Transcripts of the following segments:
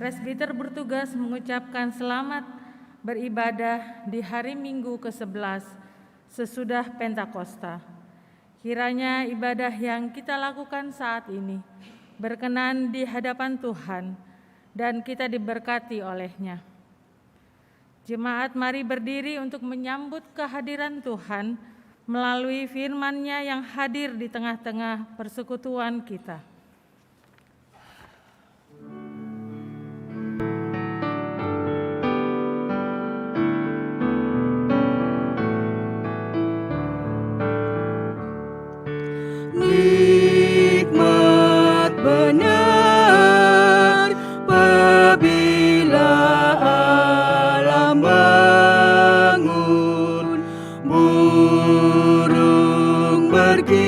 Presbiter bertugas mengucapkan selamat beribadah di hari Minggu ke-11 sesudah Pentakosta. Kiranya ibadah yang kita lakukan saat ini berkenan di hadapan Tuhan dan kita diberkati oleh-Nya. Jemaat, mari berdiri untuk menyambut kehadiran Tuhan melalui firman-Nya yang hadir di tengah-tengah persekutuan kita. Nikmat benar apabila alam bangun, burung berkicau,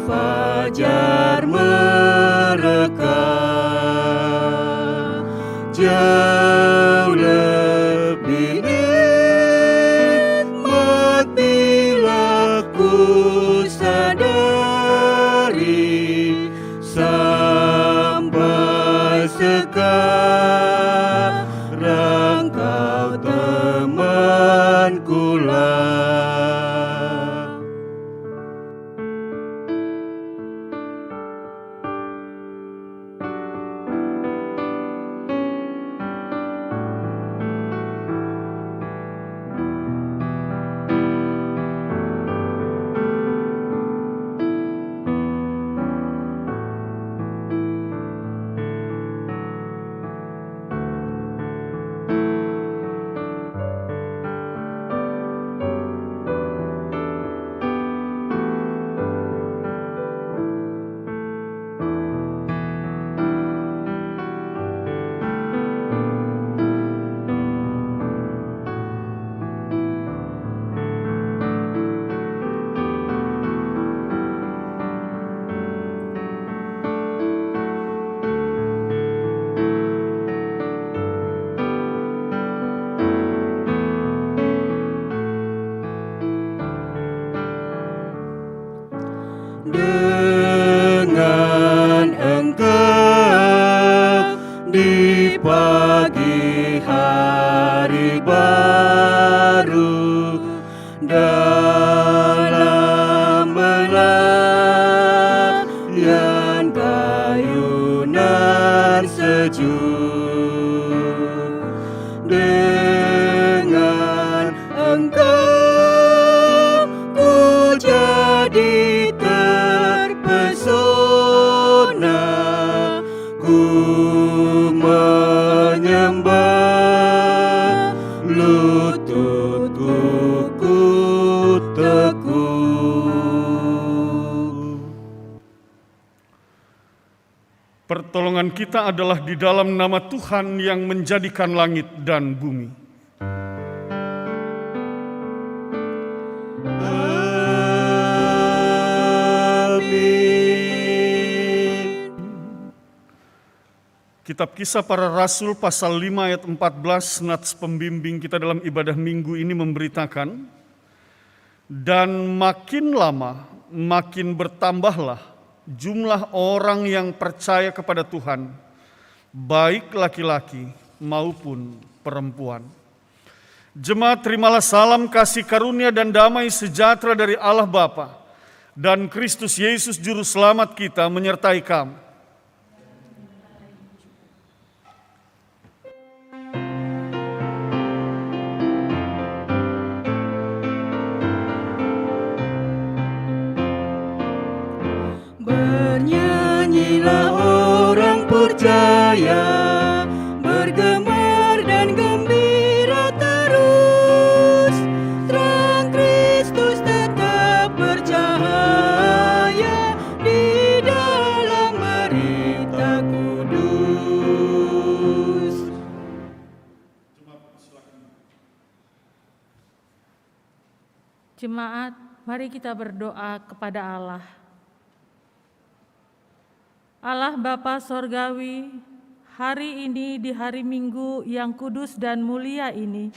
fajar mereka. Jauh lebih nikmat bila ku sadari sampai sekarang kau temanku lah. Dengan Engkau di pagi hari baru, dalam melayan kayunan sejuk. Dengan Engkau ku jadi terpesona, ku menyembah, lututku ku tekuk. Pertolongan kita adalah di dalam nama Tuhan yang menjadikan langit dan bumi. Kitab Kisah Para Rasul pasal 5 ayat 14, nats pembimbing kita dalam ibadah minggu ini memberitakan, dan makin lama makin bertambahlah jumlah orang yang percaya kepada Tuhan, baik laki-laki maupun perempuan. Jemaat, terimalah salam kasih karunia dan damai sejahtera dari Allah Bapa dan Kristus Yesus Juru Selamat kita menyertai kamu. Bernyanyilah orang percaya, bergemar dan gembira terus, terang Kristus tetap bercahaya di dalam berita kudus. Jemaat, mari kita berdoa kepada Allah. Allah Bapa Sorgawi, hari ini di hari Minggu yang kudus dan mulia ini,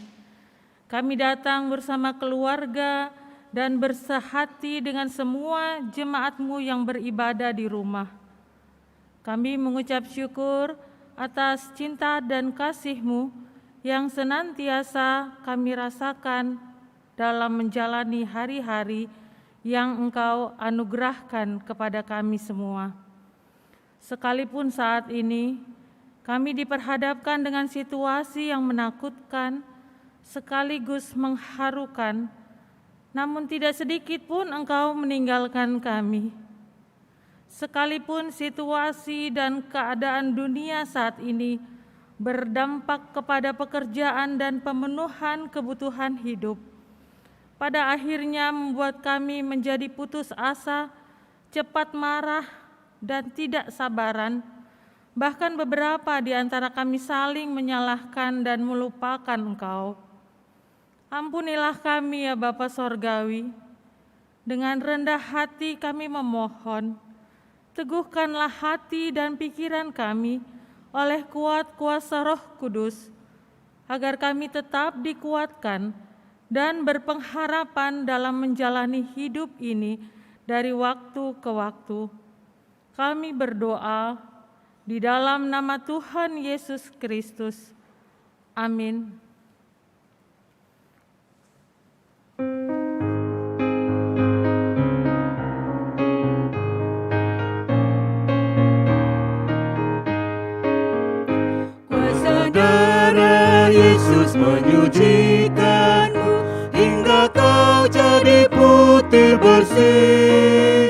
kami datang bersama keluarga dan bersehati dengan semua jemaat-Mu yang beribadah di rumah. Kami mengucap syukur atas cinta dan kasih-Mu yang senantiasa kami rasakan dalam menjalani hari-hari yang Engkau anugerahkan kepada kami semua. Sekalipun saat ini kami diperhadapkan dengan situasi yang menakutkan sekaligus mengharukan, namun tidak sedikit pun Engkau meninggalkan kami. Sekalipun situasi dan keadaan dunia saat ini berdampak kepada pekerjaan dan pemenuhan kebutuhan hidup, pada akhirnya membuat kami menjadi putus asa, cepat marah, dan tidak sabaran. Bahkan beberapa di antara kami saling menyalahkan dan melupakan Engkau. Ampunilah kami ya Bapa Sorgawi. Dengan rendah hati kami memohon, teguhkanlah hati dan pikiran kami oleh kuat kuasa Roh Kudus, agar kami tetap dikuatkan dan berpengharapan dalam menjalani hidup ini dari waktu ke waktu. Kami berdoa di dalam nama Tuhan Yesus Kristus. Amin. Kuasa darah Yesus menyucikanmu hingga kau jadi putih bersih.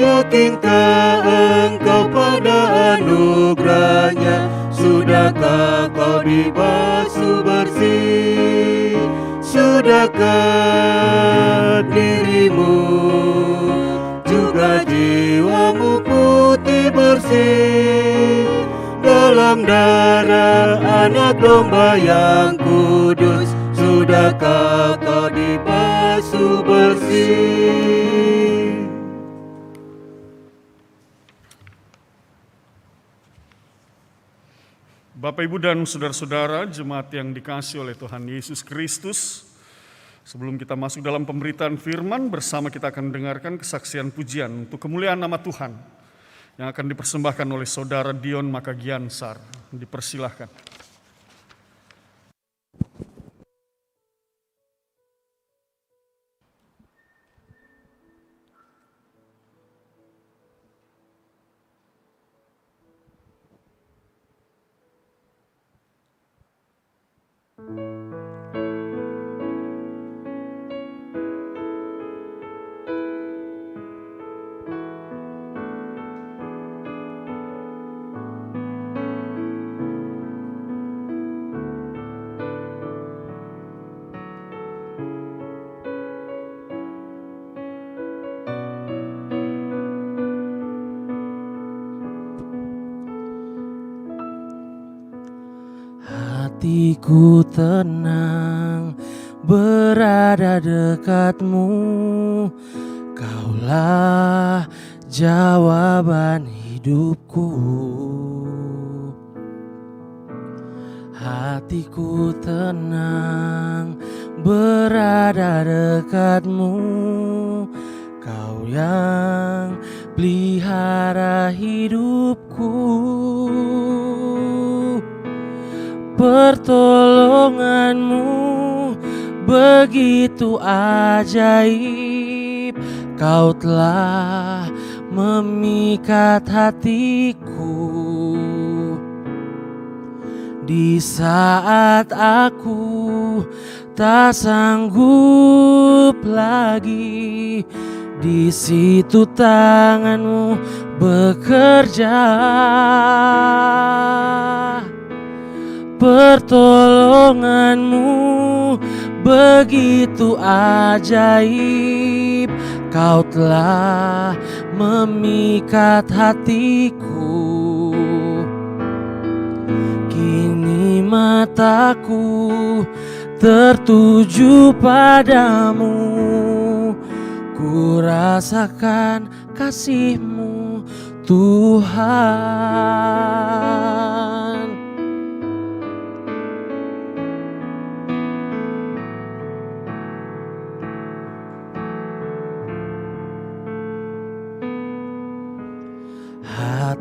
Yakinkah engkau pada anugerahnya? Sudahkah kau dibasuh bersih? Sudahkah dirimu juga jiwamu putih bersih dalam darah anak domba yang kudus? Sudahkah kau dibasuh bersih? Bapak, Ibu, dan saudara-saudara jemaat yang dikasihi oleh Tuhan Yesus Kristus, sebelum kita masuk dalam pemberitaan firman, bersama kita akan mendengarkan kesaksian pujian untuk kemuliaan nama Tuhan yang akan dipersembahkan oleh Saudara Dion Makagiansar. Dipersilahkan. Hatiku tenang berada dekatmu, Kaulah jawaban hidupku. Hatiku tenang berada dekatmu, Kau yang pelihara hidupku. Pertolonganmu begitu ajaib, Kau telah memikat hatiku. Di saat aku tak sanggup lagi, di situ tanganmu bekerja. Pertolonganmu begitu ajaib, Kau telah memikat hatiku. Kini mataku tertuju padamu, ku rasakan kasih-Mu Tuhan.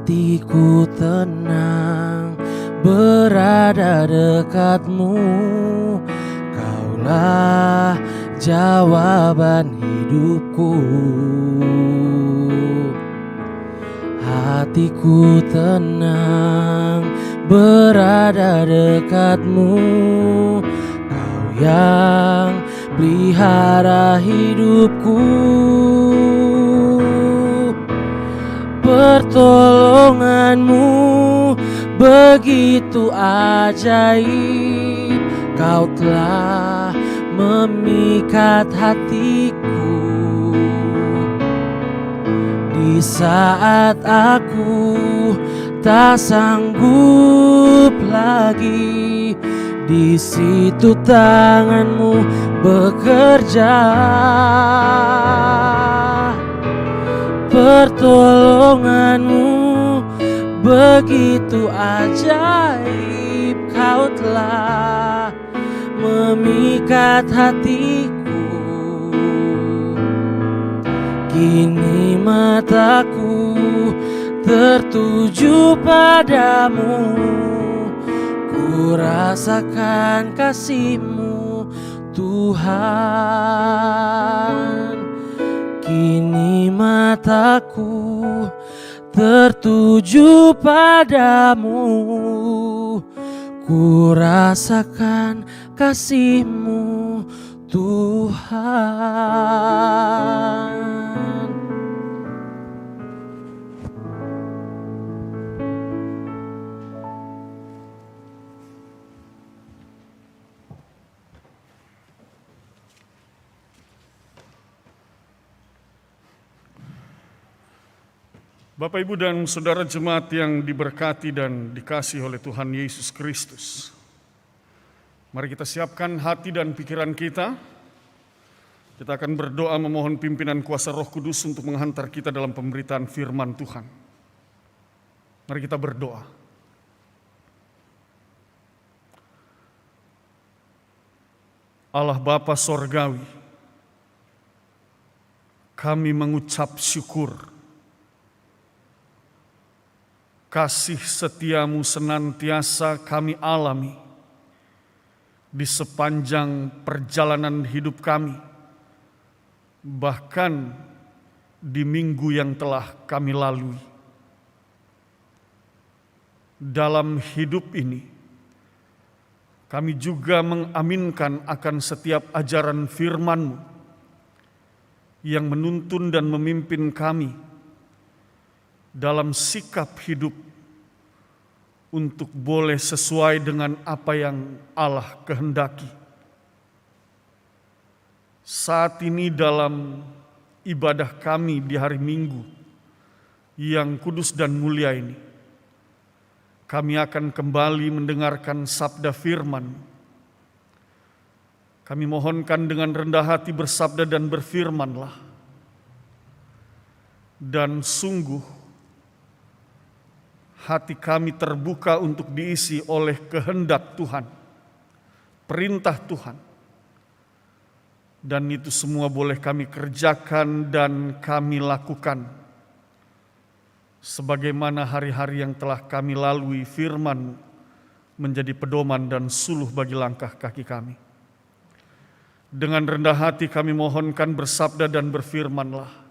hatiku tenang berada dekatmu. Kaulah jawaban hidupku. Hatiku tenang berada dekatmu. Kau yang pelihara hidupku. Pertolonganmu begitu ajaib. Kau telah memikat hatiku. Di saat aku tak sanggup lagi, di situ tanganmu bekerja. Pertolonganmu begitu ajaib. Kau telah memikat hatiku. Kini mataku tertuju padamu. Ku rasakan kasih-Mu Tuhan. Kini mataku tertuju padamu. Ku rasakan kasih-Mu Tuhan. Bapak, Ibu, dan Saudara jemaat yang diberkati dan dikasihi oleh Tuhan Yesus Kristus. Mari kita siapkan hati dan pikiran kita. Kita akan berdoa memohon pimpinan kuasa Roh Kudus untuk menghantar kita dalam pemberitaan firman Tuhan. Mari kita berdoa. Allah Bapa Sorgawi, kami mengucap syukur. Kasih setia-Mu senantiasa kami alami di sepanjang perjalanan hidup kami, bahkan di minggu yang telah kami lalui. Dalam hidup ini, kami juga mengaminkan akan setiap ajaran firman-Mu yang menuntun dan memimpin kami dalam sikap hidup untuk boleh sesuai dengan apa yang Allah kehendaki. Saat ini dalam ibadah kami di hari Minggu yang kudus dan mulia ini, kami akan kembali mendengarkan sabda firman. Kami mohonkan dengan rendah hati bersabda dan berfirmanlah. Dan sungguh hati kami terbuka untuk diisi oleh kehendak Tuhan, perintah Tuhan. Dan itu semua boleh kami kerjakan dan kami lakukan. Sebagaimana hari-hari yang telah kami lalui, firman menjadi pedoman dan suluh bagi langkah kaki kami. Dengan rendah hati kami mohonkan bersabda dan berfirmanlah.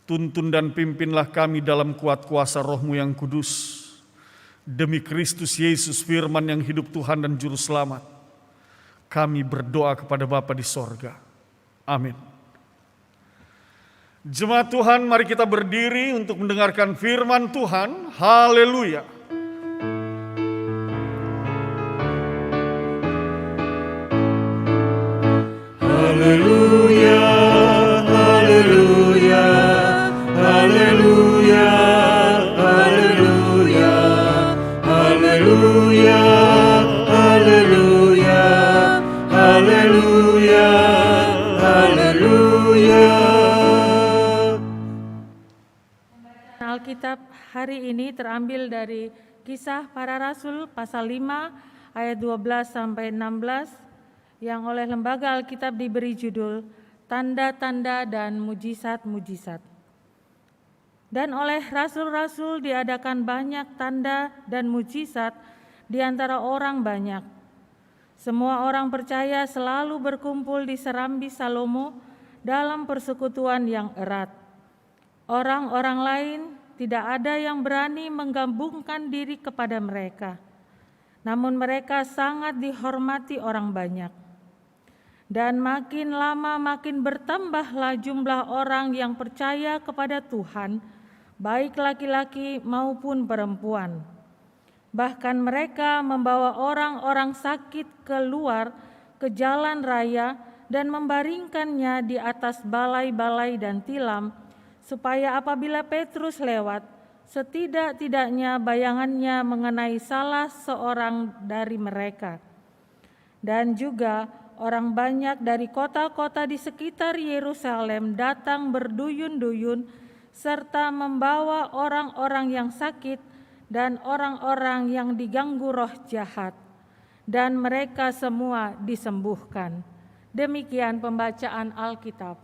Tuntun dan pimpinlah kami dalam kuat kuasa Roh-Mu yang kudus. Demi Kristus Yesus firman yang hidup Tuhan dan Juru Selamat, kami berdoa kepada Bapa di sorga. Amin. Jemaat Tuhan, mari kita berdiri untuk mendengarkan firman Tuhan. Haleluya. Haleluya, haleluya. Haleluya, haleluya, haleluya, haleluya, haleluya, haleluya. Alkitab hari ini terambil dari Kisah Para Rasul pasal 5 ayat 12 sampai 16 yang oleh Lembaga Alkitab diberi judul Tanda-tanda dan Mujizat-mujizat. Dan oleh rasul-rasul diadakan banyak tanda dan mujizat di antara orang banyak. Semua orang percaya selalu berkumpul di serambi Salomo dalam persekutuan yang erat. Orang-orang lain tidak ada yang berani menggabungkan diri kepada mereka. Namun mereka sangat dihormati orang banyak. Dan makin lama makin bertambahlah jumlah orang yang percaya kepada Tuhan, baik laki-laki maupun perempuan. Bahkan mereka membawa orang-orang sakit keluar ke jalan raya dan membaringkannya di atas balai-balai dan tilam, supaya apabila Petrus lewat, setidak-tidaknya bayangannya mengenai salah seorang dari mereka. Dan juga orang banyak dari kota-kota di sekitar Yerusalem datang berduyun-duyun serta membawa orang-orang yang sakit dan orang-orang yang diganggu roh jahat, dan mereka semua disembuhkan. Demikian pembacaan Alkitab.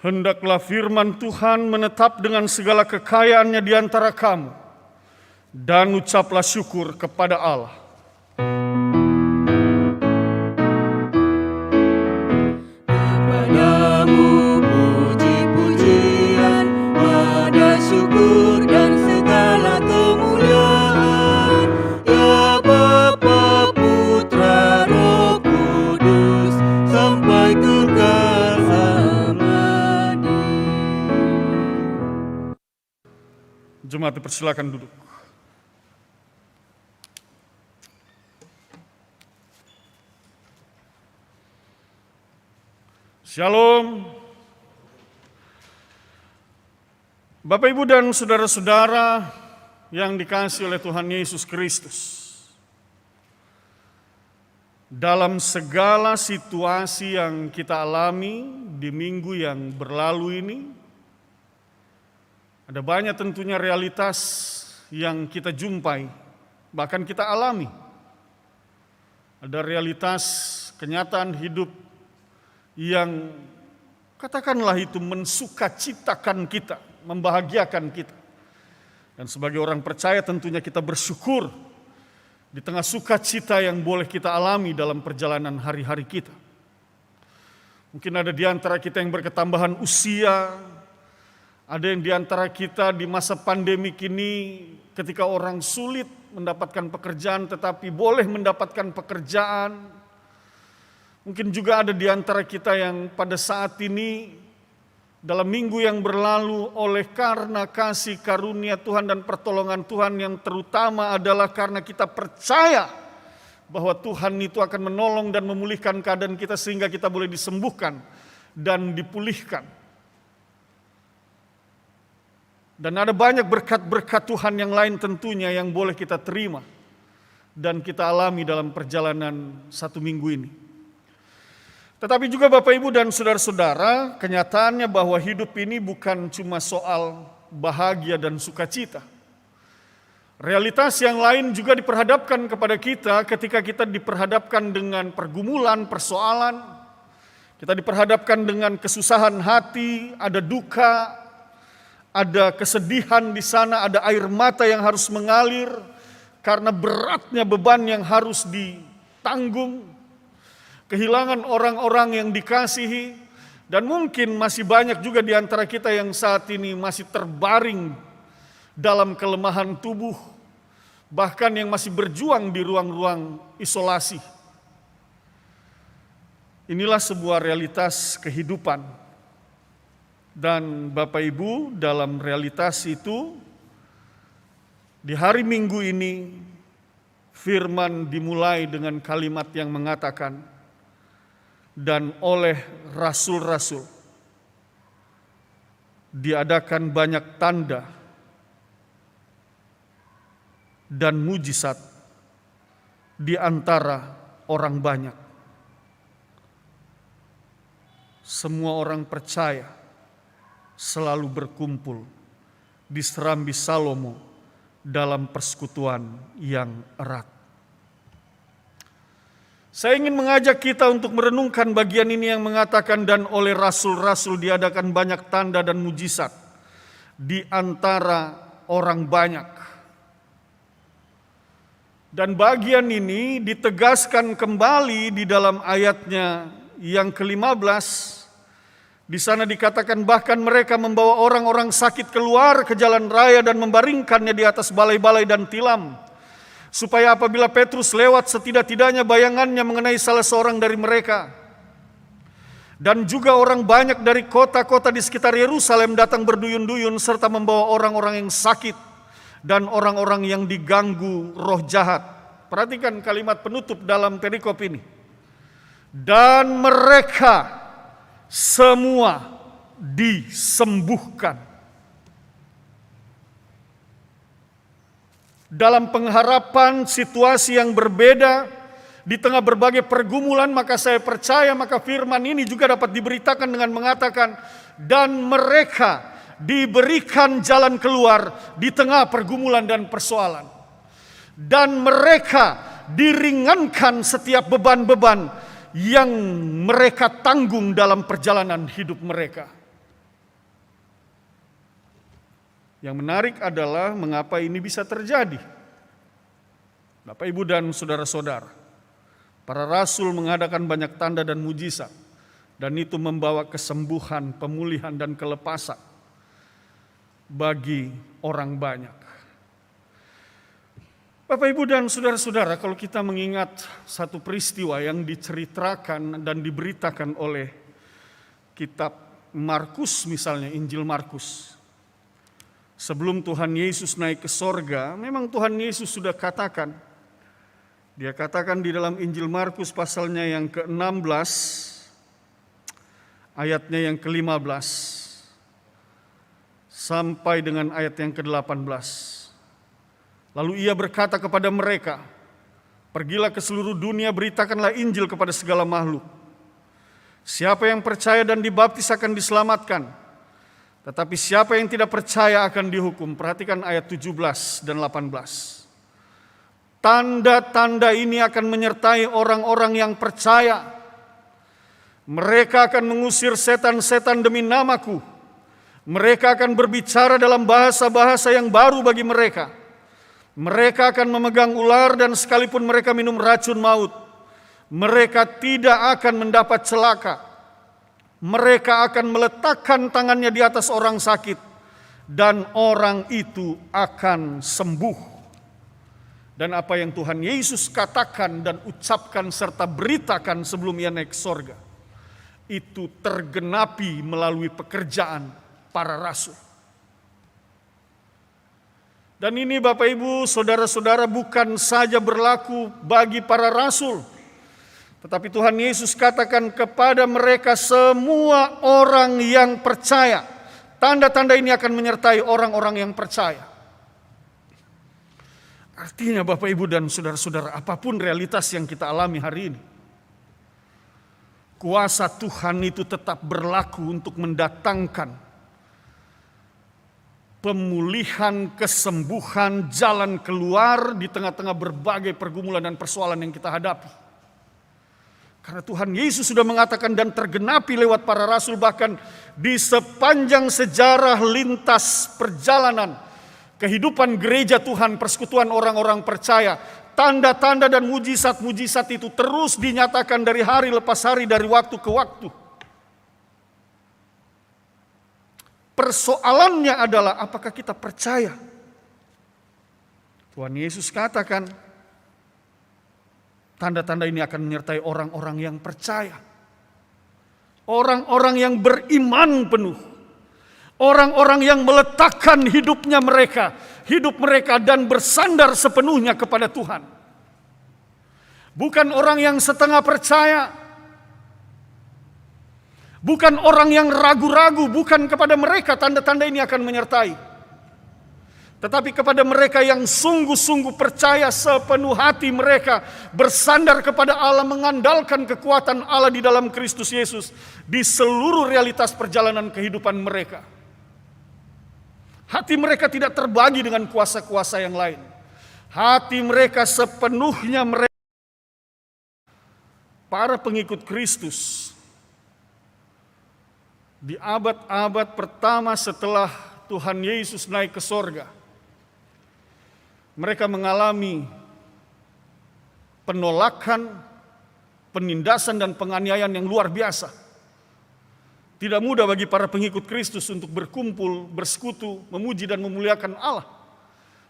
Hendaklah firman Tuhan menetap dengan segala kekayaannya di antara kamu, dan ucaplah syukur kepada Allah. Kepadamu puji-pujian, ada syukur dan segala kemuliaan, ya Bapa, Putra, Roh Kudus, sampai kekal abadi. Jemaat dipersilakan duduk. Shalom. Bapak, Ibu, dan saudara-saudara yang dikasihi oleh Tuhan Yesus Kristus. Dalam segala situasi yang kita alami di minggu yang berlalu ini, ada banyak tentunya realitas yang kita jumpai, bahkan kita alami. Ada realitas kenyataan hidup yang katakanlah itu mensukacitakan kita, membahagiakan kita. Dan sebagai orang percaya tentunya kita bersyukur di tengah sukacita yang boleh kita alami dalam perjalanan hari-hari kita. Mungkin ada di antara kita yang berketambahan usia, ada yang di antara kita di masa pandemi ini ketika orang sulit mendapatkan pekerjaan tetapi boleh mendapatkan pekerjaan. Mungkin juga ada di antara kita yang pada saat ini dalam minggu yang berlalu oleh karena kasih karunia Tuhan dan pertolongan Tuhan yang terutama adalah karena kita percaya bahwa Tuhan itu akan menolong dan memulihkan keadaan kita sehingga kita boleh disembuhkan dan dipulihkan. Dan ada banyak berkat-berkat Tuhan yang lain tentunya yang boleh kita terima dan kita alami dalam perjalanan satu minggu ini. Tetapi juga Bapak, Ibu, dan saudara-saudara, kenyataannya bahwa hidup ini bukan cuma soal bahagia dan sukacita. Realitas yang lain juga diperhadapkan kepada kita ketika kita diperhadapkan dengan pergumulan, persoalan. Kita diperhadapkan dengan kesusahan hati, ada duka, ada kesedihan di sana, ada air mata yang harus mengalir karena beratnya beban yang harus ditanggung. Kehilangan orang-orang yang dikasihi, dan mungkin masih banyak juga di antara kita yang saat ini masih terbaring dalam kelemahan tubuh, bahkan yang masih berjuang di ruang-ruang isolasi. Inilah sebuah realitas kehidupan. Dan Bapak Ibu, dalam realitas itu, di hari Minggu ini, firman dimulai dengan kalimat yang mengatakan, dan oleh rasul-rasul diadakan banyak tanda dan mujizat di antara orang banyak. Semua orang percaya selalu berkumpul di serambi Salomo dalam persekutuan yang erat. Saya ingin mengajak kita untuk merenungkan bagian ini yang mengatakan, dan oleh rasul-rasul diadakan banyak tanda dan mujizat di antara orang banyak. Dan bagian ini ditegaskan kembali di dalam ayatnya yang ke-15. Di sana dikatakan bahkan mereka membawa orang-orang sakit keluar ke jalan raya dan membaringkannya di atas balai-balai dan tilam, supaya apabila Petrus lewat setidak-tidaknya bayangannya mengenai salah seorang dari mereka. Dan juga orang banyak dari kota-kota di sekitar Yerusalem datang berduyun-duyun serta membawa orang-orang yang sakit dan orang-orang yang diganggu roh jahat. Perhatikan kalimat penutup dalam perikop ini. Dan mereka semua disembuhkan. Dalam pengharapan situasi yang berbeda, di tengah berbagai pergumulan, maka saya percaya maka firman ini juga dapat diberitakan dengan mengatakan, dan mereka diberikan jalan keluar di tengah pergumulan dan persoalan. Dan mereka diringankan setiap beban-beban yang mereka tanggung dalam perjalanan hidup mereka. Yang menarik adalah mengapa ini bisa terjadi. Bapak, Ibu, dan saudara-saudara, para rasul mengadakan banyak tanda dan mujizat, dan itu membawa kesembuhan, pemulihan, dan kelepasan bagi orang banyak. Bapak, Ibu, dan saudara-saudara, kalau kita mengingat satu peristiwa yang diceritakan dan diberitakan oleh kitab Markus misalnya, Injil Markus. Sebelum Tuhan Yesus naik ke sorga, memang Tuhan Yesus sudah katakan. Dia katakan di dalam Injil Markus pasalnya yang ke-16, ayatnya yang ke-15, sampai dengan ayat yang ke-18. Lalu ia berkata kepada mereka, pergilah ke seluruh dunia, beritakanlah Injil kepada segala makhluk. Siapa yang percaya dan dibaptis akan diselamatkan, tetapi siapa yang tidak percaya akan dihukum. Perhatikan ayat 17 dan 18. Tanda-tanda ini akan menyertai orang-orang yang percaya. Mereka akan mengusir setan-setan demi namaku. Mereka akan berbicara dalam bahasa-bahasa yang baru bagi mereka. Mereka akan memegang ular dan sekalipun mereka minum racun maut, mereka tidak akan mendapat celaka. Mereka akan meletakkan tangannya di atas orang sakit dan orang itu akan sembuh. Dan apa yang Tuhan Yesus katakan dan ucapkan serta beritakan sebelum ia naik sorga, itu tergenapi melalui pekerjaan para rasul. Dan ini Bapak Ibu, saudara-saudara, bukan saja berlaku bagi para rasul, tetapi Tuhan Yesus katakan kepada mereka semua orang yang percaya. Tanda-tanda ini akan menyertai orang-orang yang percaya. Artinya Bapak Ibu dan saudara-saudara, apapun realitas yang kita alami hari ini, kuasa Tuhan itu tetap berlaku untuk mendatangkan pemulihan, kesembuhan, jalan keluar di tengah-tengah berbagai pergumulan dan persoalan yang kita hadapi. Karena Tuhan Yesus sudah mengatakan dan tergenapi lewat para rasul, bahkan di sepanjang sejarah lintas perjalanan kehidupan gereja Tuhan, persekutuan orang-orang percaya, tanda-tanda dan mujizat-mujizat itu terus dinyatakan dari hari lepas hari, dari waktu ke waktu. Persoalannya adalah apakah kita percaya? Tuhan Yesus katakan tanda-tanda ini akan menyertai orang-orang yang percaya. Orang-orang yang beriman penuh. Orang-orang yang meletakkan hidup mereka dan bersandar sepenuhnya kepada Tuhan. Bukan orang yang setengah percaya. Bukan orang yang ragu-ragu, bukan kepada mereka tanda-tanda ini akan menyertai. Tetapi kepada mereka yang sungguh-sungguh percaya sepenuh hati mereka, bersandar kepada Allah, mengandalkan kekuatan Allah di dalam Kristus Yesus di seluruh realitas perjalanan kehidupan mereka. Hati mereka tidak terbagi dengan kuasa-kuasa yang lain. Hati mereka sepenuhnya mereka para pengikut Kristus di abad-abad pertama setelah Tuhan Yesus naik ke sorga, mereka mengalami penolakan, penindasan dan penganiayaan yang luar biasa. Tidak mudah bagi para pengikut Kristus untuk berkumpul, bersekutu, memuji dan memuliakan Allah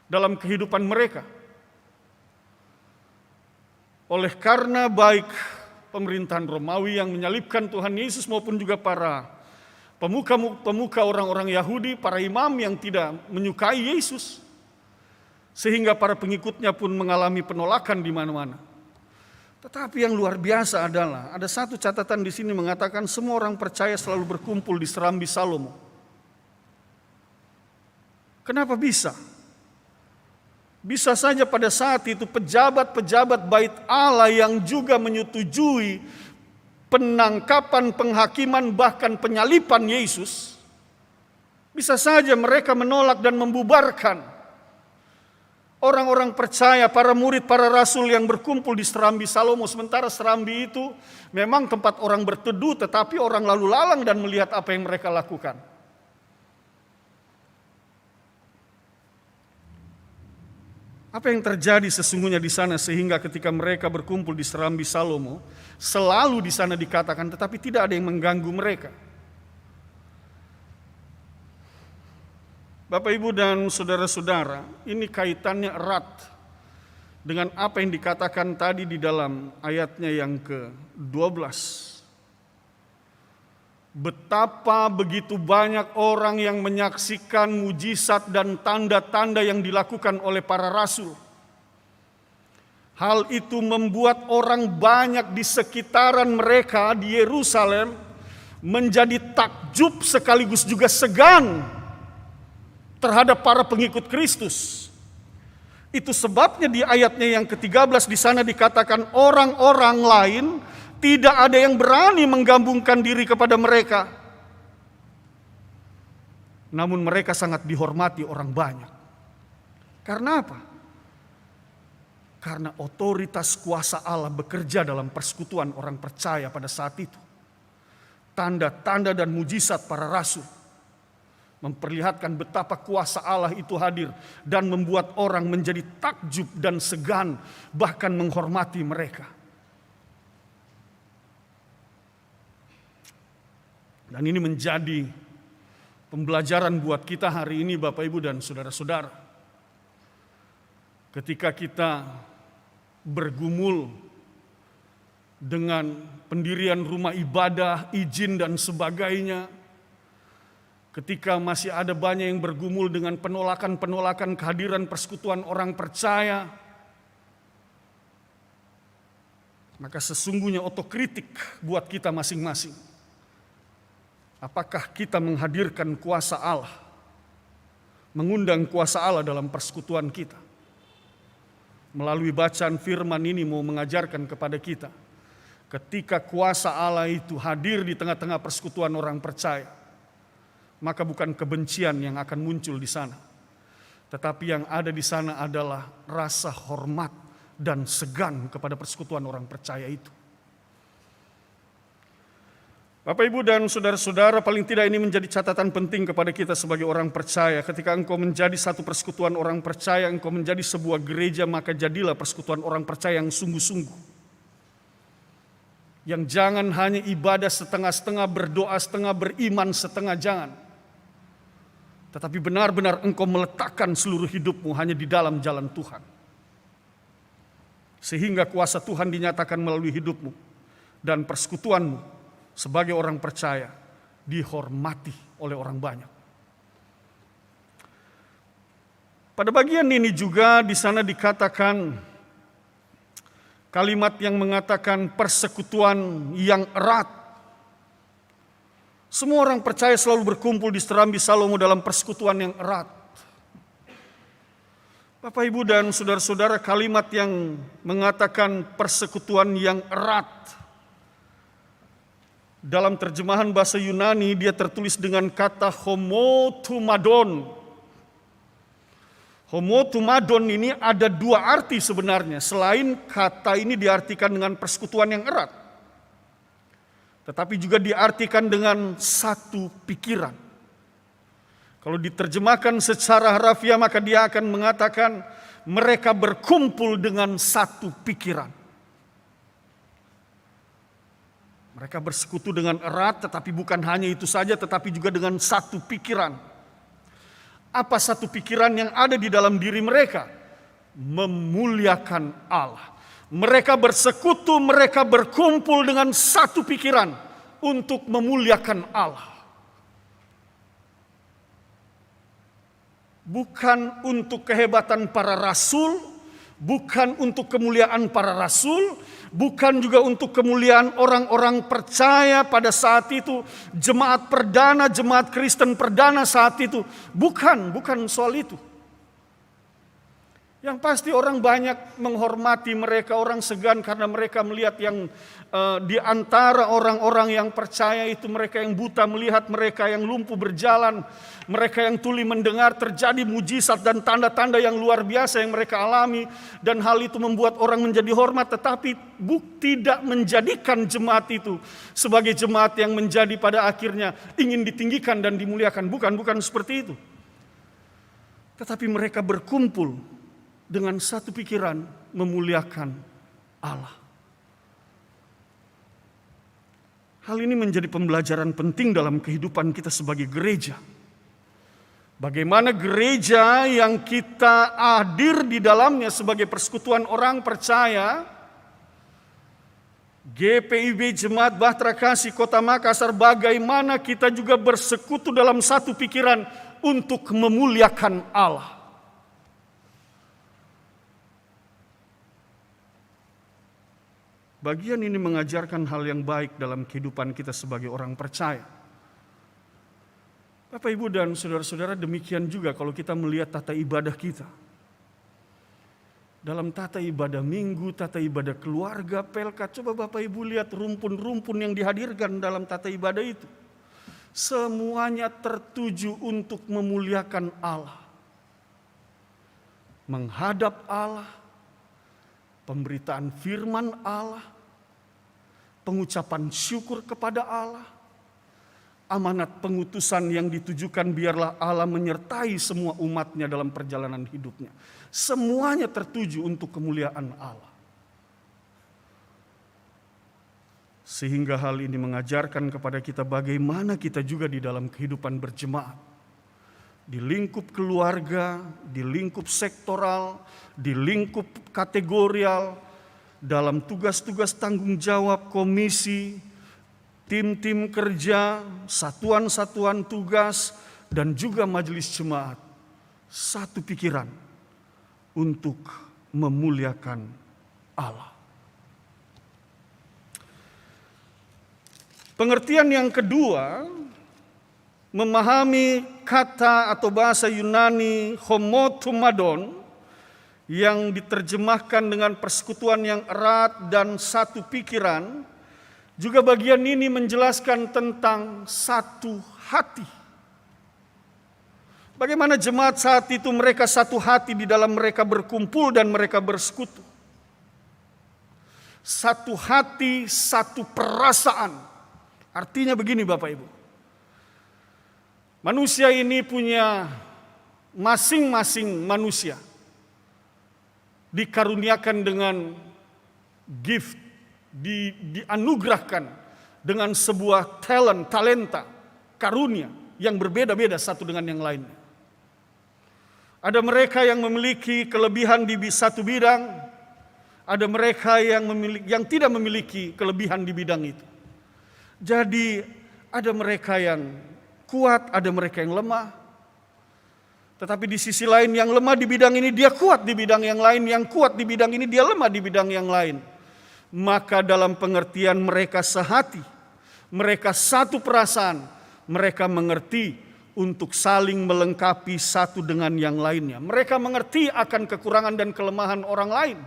dalam kehidupan mereka. Oleh karena baik pemerintahan Romawi yang menyalibkan Tuhan Yesus maupun juga para pemuka orang-orang Yahudi, para imam yang tidak menyukai Yesus, sehingga para pengikutnya pun mengalami penolakan di mana-mana. Tetapi yang luar biasa adalah ada satu catatan di sini mengatakan semua orang percaya selalu berkumpul di serambi Salomo. Kenapa bisa? Bisa saja pada saat itu pejabat-pejabat bait Allah yang juga menyetujui penangkapan, penghakiman, bahkan penyaliban Yesus, bisa saja mereka menolak dan membubarkan orang-orang percaya, para murid, para rasul yang berkumpul di serambi Salomo. Sementara serambi itu memang tempat orang berteduh, tetapi orang lalu lalang dan melihat apa yang mereka lakukan. Apa yang terjadi sesungguhnya di sana sehingga ketika mereka berkumpul di serambi Salomo, selalu di sana dikatakan, tetapi tidak ada yang mengganggu mereka. Bapak, Ibu, dan saudara-saudara, ini kaitannya erat dengan apa yang dikatakan tadi di dalam ayatnya yang ke-12. Betapa begitu banyak orang yang menyaksikan mujizat dan tanda-tanda yang dilakukan oleh para rasul. Hal itu membuat orang banyak di sekitaran mereka di Yerusalem menjadi takjub sekaligus juga segan terhadap para pengikut Kristus. Itu sebabnya di ayatnya yang ke-13 di sana dikatakan orang-orang lain tidak ada yang berani menggabungkan diri kepada mereka. Namun mereka sangat dihormati orang banyak. Karena apa? Karena otoritas kuasa Allah bekerja dalam persekutuan orang percaya pada saat itu. Tanda-tanda dan mujizat para rasul memperlihatkan betapa kuasa Allah itu hadir dan membuat orang menjadi takjub dan segan, bahkan menghormati mereka. Dan ini menjadi pembelajaran buat kita hari ini, Bapak, Ibu, dan saudara-saudara. Ketika kita bergumul dengan pendirian rumah ibadah, izin dan sebagainya, ketika masih ada banyak yang bergumul dengan penolakan-penolakan kehadiran persekutuan orang percaya, maka sesungguhnya otokritik buat kita masing-masing. Apakah kita menghadirkan kuasa Allah, mengundang kuasa Allah dalam persekutuan kita? Melalui bacaan firman ini mau mengajarkan kepada kita, ketika kuasa Allah itu hadir di tengah-tengah persekutuan orang percaya, maka bukan kebencian yang akan muncul di sana, tetapi yang ada di sana adalah rasa hormat dan segan kepada persekutuan orang percaya itu. Bapak, Ibu, dan saudara-saudara, paling tidak ini menjadi catatan penting kepada kita sebagai orang percaya. Ketika engkau menjadi satu persekutuan orang percaya, engkau menjadi sebuah gereja, maka jadilah persekutuan orang percaya yang sungguh-sungguh. Yang jangan hanya ibadah setengah-setengah, berdoa setengah, beriman setengah, jangan. Tetapi benar-benar engkau meletakkan seluruh hidupmu hanya di dalam jalan Tuhan. Sehingga kuasa Tuhan dinyatakan melalui hidupmu dan persekutuanmu sebagai orang percaya dihormati oleh orang banyak. Pada bagian ini juga di sana dikatakan kalimat yang mengatakan persekutuan yang erat. Semua orang percaya selalu berkumpul di serambi Salomo dalam persekutuan yang erat. Bapak, Ibu, dan saudara-saudara, kalimat yang mengatakan persekutuan yang erat, dalam terjemahan bahasa Yunani dia tertulis dengan kata homotumadon. Homotumadon ini ada dua arti sebenarnya. Selain kata ini diartikan dengan persekutuan yang erat. tetapi juga diartikan dengan satu pikiran. Kalau diterjemahkan secara harafiah maka dia akan mengatakan mereka berkumpul dengan satu pikiran. Mereka bersekutu dengan erat, tetapi bukan hanya itu saja, tetapi juga dengan satu pikiran. Apa satu pikiran yang ada di dalam diri mereka? Memuliakan Allah. Mereka bersekutu, mereka berkumpul dengan satu pikiran untuk memuliakan Allah. Bukan untuk kehebatan para rasul, bukan untuk kemuliaan para rasul, bukan juga untuk kemuliaan orang-orang percaya pada saat itu, jemaat perdana, jemaat Kristen perdana saat itu. Bukan soal itu. Yang pasti orang banyak menghormati mereka, orang segan karena mereka melihat yang di antara orang-orang yang percaya itu, mereka yang buta melihat, mereka yang lumpuh berjalan, mereka yang tuli mendengar, terjadi mujizat dan tanda-tanda yang luar biasa yang mereka alami, dan hal itu membuat orang menjadi hormat, tetapi tidak menjadikan jemaat itu sebagai jemaat yang menjadi pada akhirnya ingin ditinggikan dan dimuliakan. Bukan seperti itu. Tetapi mereka berkumpul dengan satu pikiran memuliakan Allah. Hal ini menjadi pembelajaran penting dalam kehidupan kita sebagai gereja. Bagaimana gereja yang kita hadir di dalamnya sebagai persekutuan orang percaya, GPIB Jemaat Bahtera Kasih Kota Makassar, bagaimana kita juga bersekutu dalam satu pikiran untuk memuliakan Allah. Bagian ini mengajarkan hal yang baik dalam kehidupan kita sebagai orang percaya. Bapak, Ibu, dan saudara-saudara, demikian juga kalau kita melihat tata ibadah kita. Dalam tata ibadah minggu, tata ibadah keluarga, pelkat, coba Bapak Ibu lihat rumpun-rumpun yang dihadirkan dalam tata ibadah itu. Semuanya tertuju untuk memuliakan Allah. Menghadap Allah, pemberitaan firman Allah, pengucapan syukur kepada Allah, amanat pengutusan yang ditujukan biarlah Allah menyertai semua umatnya dalam perjalanan hidupnya. Semuanya tertuju untuk kemuliaan Allah. Sehingga hal ini mengajarkan kepada kita bagaimana kita juga di dalam kehidupan berjemaat. Di lingkup keluarga, di lingkup sektoral, di lingkup kategorial, dalam tugas-tugas tanggung jawab komisi, tim-tim kerja, satuan-satuan tugas, dan juga majelis jemaat. Satu pikiran untuk memuliakan Allah. Pengertian yang kedua, memahami kata atau bahasa Yunani homotumadon yang diterjemahkan dengan persekutuan yang erat dan satu pikiran, juga bagian ini menjelaskan tentang satu hati. Bagaimana jemaat saat itu mereka satu hati di dalam mereka berkumpul dan mereka bersekutu. Satu hati, satu perasaan. Artinya begini Bapak Ibu. Manusia ini punya masing-masing manusia dikaruniakan dengan gift, dianugerahkan dengan sebuah talenta, karunia yang berbeda-beda satu dengan yang lainnya. Ada mereka yang memiliki kelebihan di satu bidang, ada mereka yang tidak memiliki kelebihan di bidang itu. Jadi ada mereka yang kuat, ada mereka yang lemah. Tetapi di sisi lain yang lemah di bidang ini dia kuat di bidang yang lain, yang kuat di bidang ini dia lemah di bidang yang lain. Maka dalam pengertian mereka sehati, mereka satu perasaan, mereka mengerti untuk saling melengkapi satu dengan yang lainnya. Mereka mengerti akan kekurangan dan kelemahan orang lain.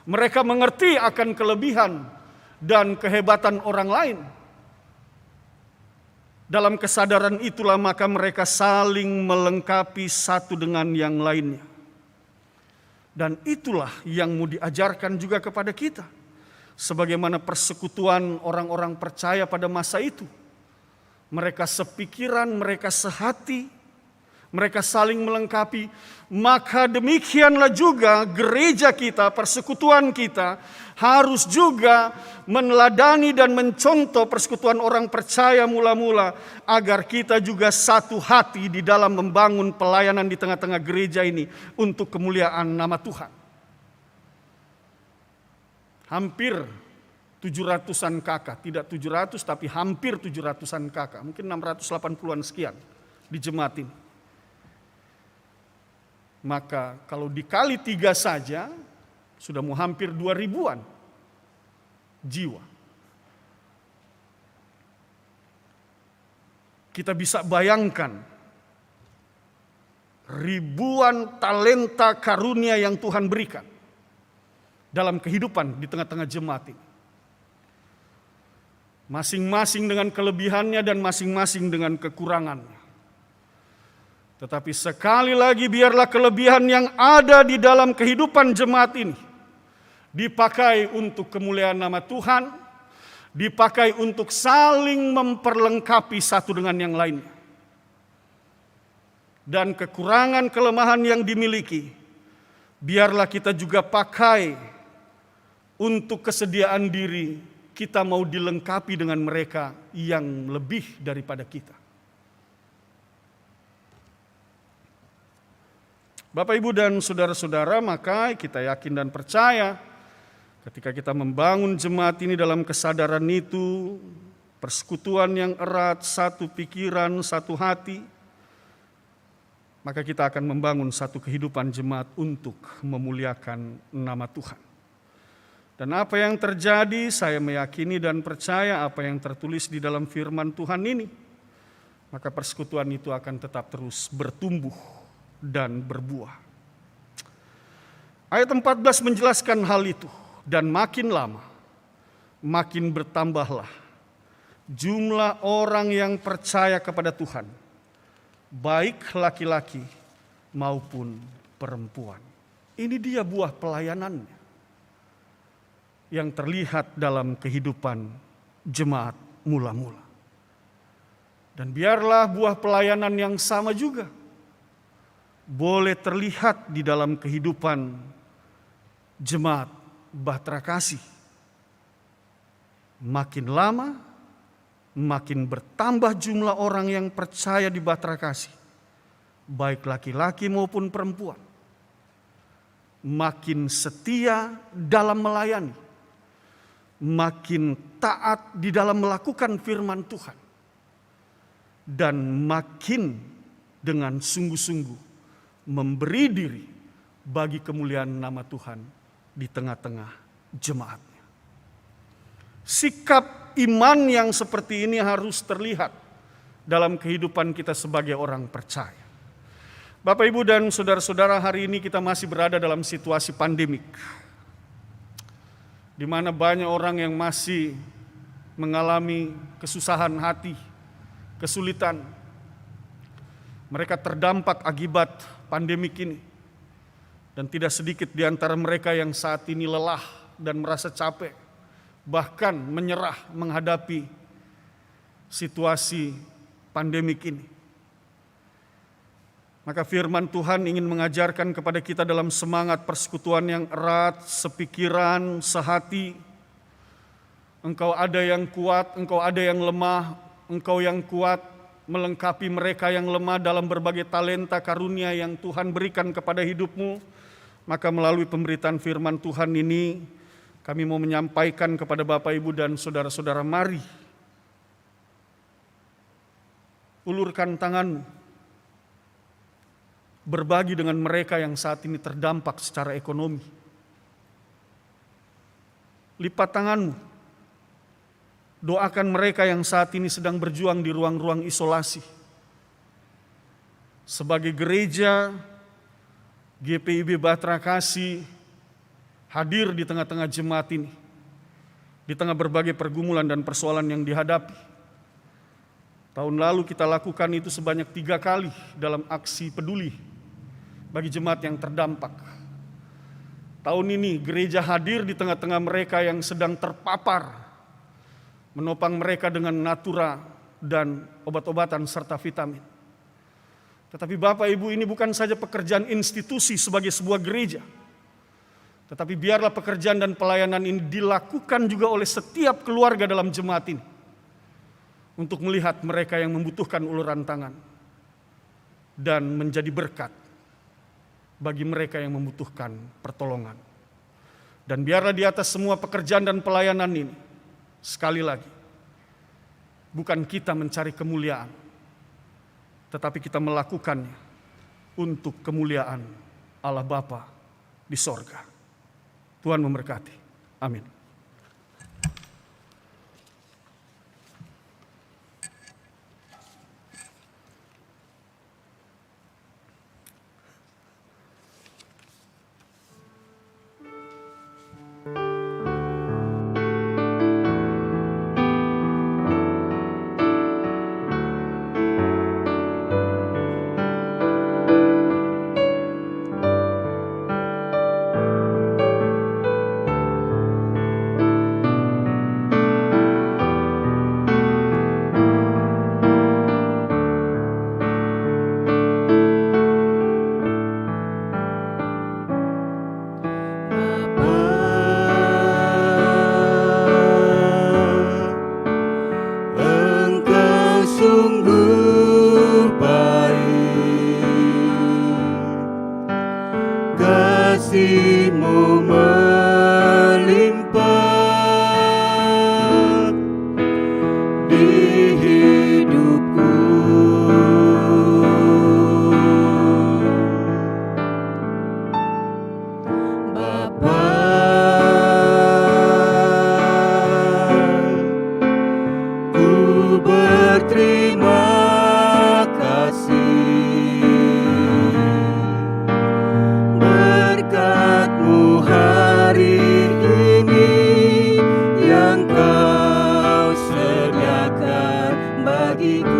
Mereka mengerti akan kelebihan dan kehebatan orang lain. Dalam kesadaran itulah maka mereka saling melengkapi satu dengan yang lainnya. Dan itulah yang mau diajarkan juga kepada kita. sebagaimana persekutuan orang-orang percaya pada masa itu. Mereka sepikiran, mereka sehati, mereka saling melengkapi. Maka demikianlah juga gereja kita, persekutuan kita harus juga meneladani dan mencontoh persekutuan orang percaya mula-mula, agar kita juga satu hati di dalam membangun pelayanan di tengah-tengah gereja ini untuk kemuliaan nama Tuhan. Hampir 700-an kakak, tidak 700 tapi hampir 700-an kakak, mungkin 680-an sekian di jemaat ini. Maka kalau dikali 3 saja, sudah mau hampir 2000-an jiwa. Kita bisa bayangkan ribuan talenta karunia yang Tuhan berikan dalam kehidupan di tengah-tengah jemaat ini. Masing-masing dengan kelebihannya dan masing-masing dengan kekurangannya. Tetapi sekali lagi biarlah kelebihan yang ada di dalam kehidupan jemaat ini dipakai untuk kemuliaan nama Tuhan, dipakai untuk saling memperlengkapi satu dengan yang lainnya. Dan kekurangan kelemahan yang dimiliki, biarlah kita juga pakai untuk kesediaan diri kita mau dilengkapi dengan mereka yang lebih daripada kita. Bapak, Ibu, dan saudara-saudara, maka kita yakin dan percaya ketika kita membangun jemaat ini dalam kesadaran itu, persekutuan yang erat, satu pikiran, satu hati, maka kita akan membangun satu kehidupan jemaat untuk memuliakan nama Tuhan. Dan apa yang terjadi, saya meyakini dan percaya apa yang tertulis di dalam firman Tuhan ini, maka persekutuan itu akan tetap terus bertumbuh dan berbuah. Ayat 14 menjelaskan hal itu. Dan makin lama, makin bertambahlah jumlah orang yang percaya kepada Tuhan, baik laki-laki maupun perempuan. Ini dia buah pelayanannya yang terlihat dalam kehidupan jemaat mula-mula. Dan biarlah buah pelayanan yang sama juga boleh terlihat di dalam kehidupan jemaat Bahtera Kasih. Makin lama, makin bertambah jumlah orang yang percaya di Bahtera Kasih, baik laki-laki maupun perempuan. Makin setia dalam melayani, makin taat di dalam melakukan firman Tuhan, dan makin dengan sungguh-sungguh memberi diri bagi kemuliaan nama Tuhan di tengah-tengah jemaatnya. Sikap iman yang seperti ini harus terlihat dalam kehidupan kita sebagai orang percaya. Bapak, Ibu, dan saudara-saudara, hari ini kita masih berada dalam situasi pandemik, di mana banyak orang yang masih mengalami kesusahan hati, kesulitan. Mereka terdampak akibat pandemik ini. Dan tidak sedikit di antara mereka yang saat ini lelah dan merasa capek, bahkan menyerah menghadapi situasi pandemik ini. Maka firman Tuhan ingin mengajarkan kepada kita dalam semangat persekutuan yang erat, sepikiran, sehati. Engkau ada yang kuat, engkau ada yang lemah, engkau yang kuat melengkapi mereka yang lemah dalam berbagai talenta karunia yang Tuhan berikan kepada hidupmu. Maka melalui pemberitaan firman Tuhan ini, kami mau menyampaikan kepada Bapak, Ibu, dan saudara-saudara, mari ulurkan tanganmu, berbagi dengan mereka yang saat ini terdampak secara ekonomi. Lipat tanganmu, doakan mereka yang saat ini sedang berjuang di ruang-ruang isolasi. Sebagai gereja, GPIB Bahtera Kasih hadir di tengah-tengah jemaat ini, di tengah berbagai pergumulan dan persoalan yang dihadapi. Tahun lalu kita lakukan itu sebanyak 3 kali dalam aksi peduli bagi jemaat yang terdampak. Tahun ini gereja hadir di tengah-tengah mereka yang sedang terpapar, menopang mereka dengan natura dan obat-obatan serta vitamin. Tetapi Bapak Ibu, ini bukan saja pekerjaan institusi sebagai sebuah gereja, tetapi biarlah pekerjaan dan pelayanan ini dilakukan juga oleh setiap keluarga dalam jemaat ini, untuk melihat mereka yang membutuhkan uluran tangan dan menjadi berkat bagi mereka yang membutuhkan pertolongan. Dan biarlah di atas semua pekerjaan dan pelayanan ini, sekali lagi, bukan kita mencari kemuliaan, tetapi kita melakukannya untuk kemuliaan Allah Bapa di sorga. Tuhan memberkati. Amin. Engkau sungguh baik, kasih-Mu melimpah di hidupku. Bapa, ku berterima kasih, berkat-Mu hari ini yang Kau sediakan bagiku.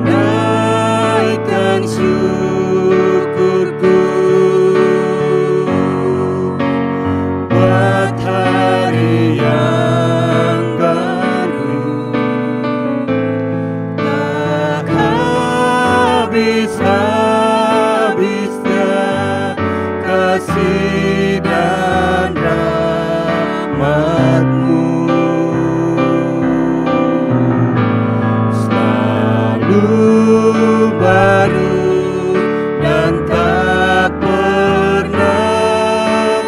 Naikkan syukurku buat hari yang baru, tak habis-habisnya kasih dan rahmat-Mu. Selalu baru dan tak pernah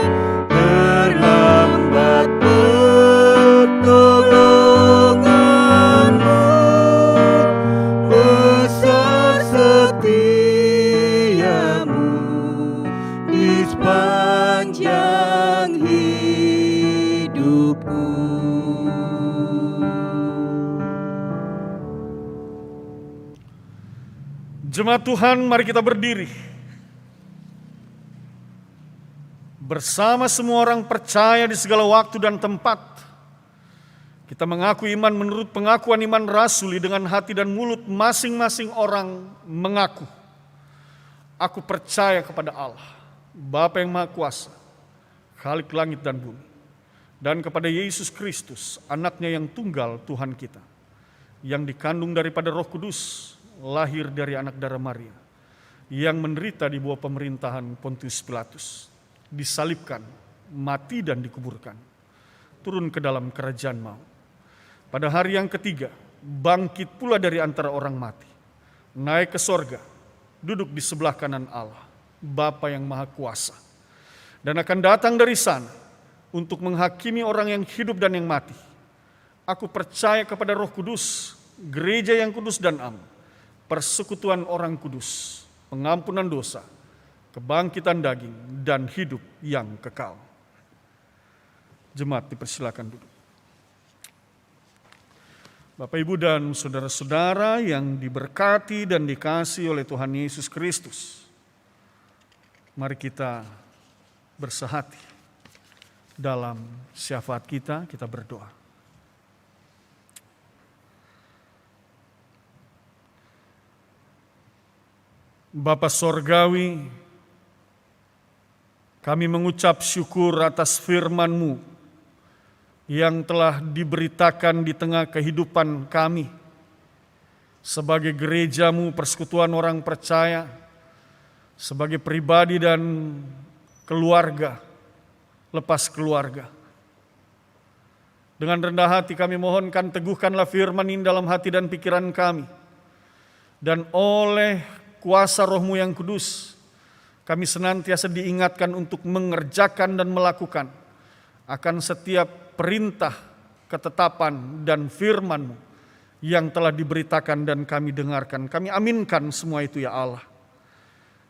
terlambat pertolongan-Mu. Besar setia-Mu di sepanjang hidupku. Jemaat Tuhan, mari kita berdiri. Bersama semua orang percaya di segala waktu dan tempat, kita mengaku iman menurut pengakuan iman rasuli dengan hati dan mulut masing-masing orang mengaku, aku percaya kepada Allah, Bapa yang Maha Kuasa, Khalik langit dan bumi, dan kepada Yesus Kristus, anaknya yang tunggal Tuhan kita, yang dikandung daripada Roh Kudus, lahir dari anak darah Maria, yang menderita di bawah pemerintahan Pontius Pilatus, disalibkan, mati dan dikuburkan, turun ke dalam kerajaan maut. Pada hari yang ketiga, bangkit pula dari antara orang mati, naik ke sorga, duduk di sebelah kanan Allah, Bapa yang Maha Kuasa, dan akan datang dari sana untuk menghakimi orang yang hidup dan yang mati. Aku percaya kepada Roh Kudus, gereja yang kudus dan am, persekutuan orang kudus, pengampunan dosa, kebangkitan daging, dan hidup yang kekal. Jemaat dipersilakan duduk. Bapak, Ibu, dan saudara-saudara yang diberkati dan dikasihi oleh Tuhan Yesus Kristus, mari kita bersehati dalam syafaat kita berdoa. Bapa Sorgawi, kami mengucap syukur atas firman-Mu yang telah diberitakan di tengah kehidupan kami sebagai gereja-Mu, persekutuan orang percaya, sebagai pribadi dan keluarga, lepas keluarga. Dengan rendah hati kami mohonkan, teguhkanlah firman ini dalam hati dan pikiran kami. Dan oleh kuasa Roh-Mu yang kudus, kami senantiasa diingatkan untuk mengerjakan dan melakukan akan setiap perintah, ketetapan, dan firman-Mu yang telah diberitakan dan kami dengarkan. Kami aminkan semua itu ya Allah.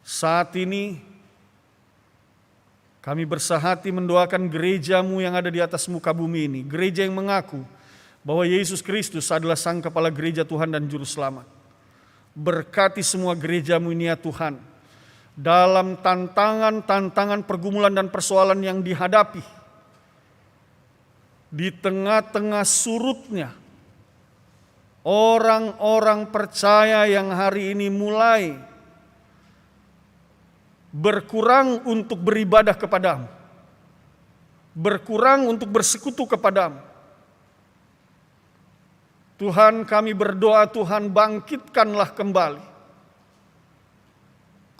Saat ini kami bersahati mendoakan gereja-Mu yang ada di atas muka bumi ini. Gereja yang mengaku bahwa Yesus Kristus adalah Sang Kepala Gereja Tuhan dan Juru Selamat. Berkati semua gereja-Mu ini ya Tuhan, dalam tantangan pergumulan dan persoalan yang dihadapi. Di tengah-tengah surutnya orang-orang percaya yang hari ini mulai berkurang untuk beribadah kepadamu, berkurang untuk bersekutu kepadamu. Tuhan, kami berdoa, Tuhan, bangkitkanlah kembali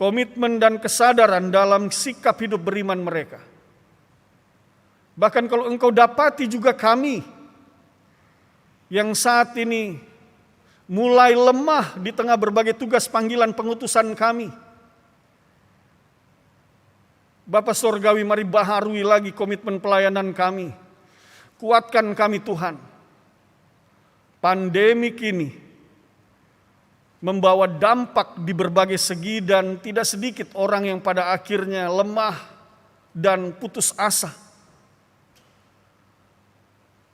komitmen dan kesadaran dalam sikap hidup beriman mereka. Bahkan kalau Engkau dapati juga kami yang saat ini mulai lemah di tengah berbagai tugas panggilan pengutusan kami, Bapa Sorgawi, mari baharui lagi komitmen pelayanan kami. Kuatkan kami Tuhan. Pandemik ini membawa dampak di berbagai segi dan tidak sedikit orang yang pada akhirnya lemah dan putus asa.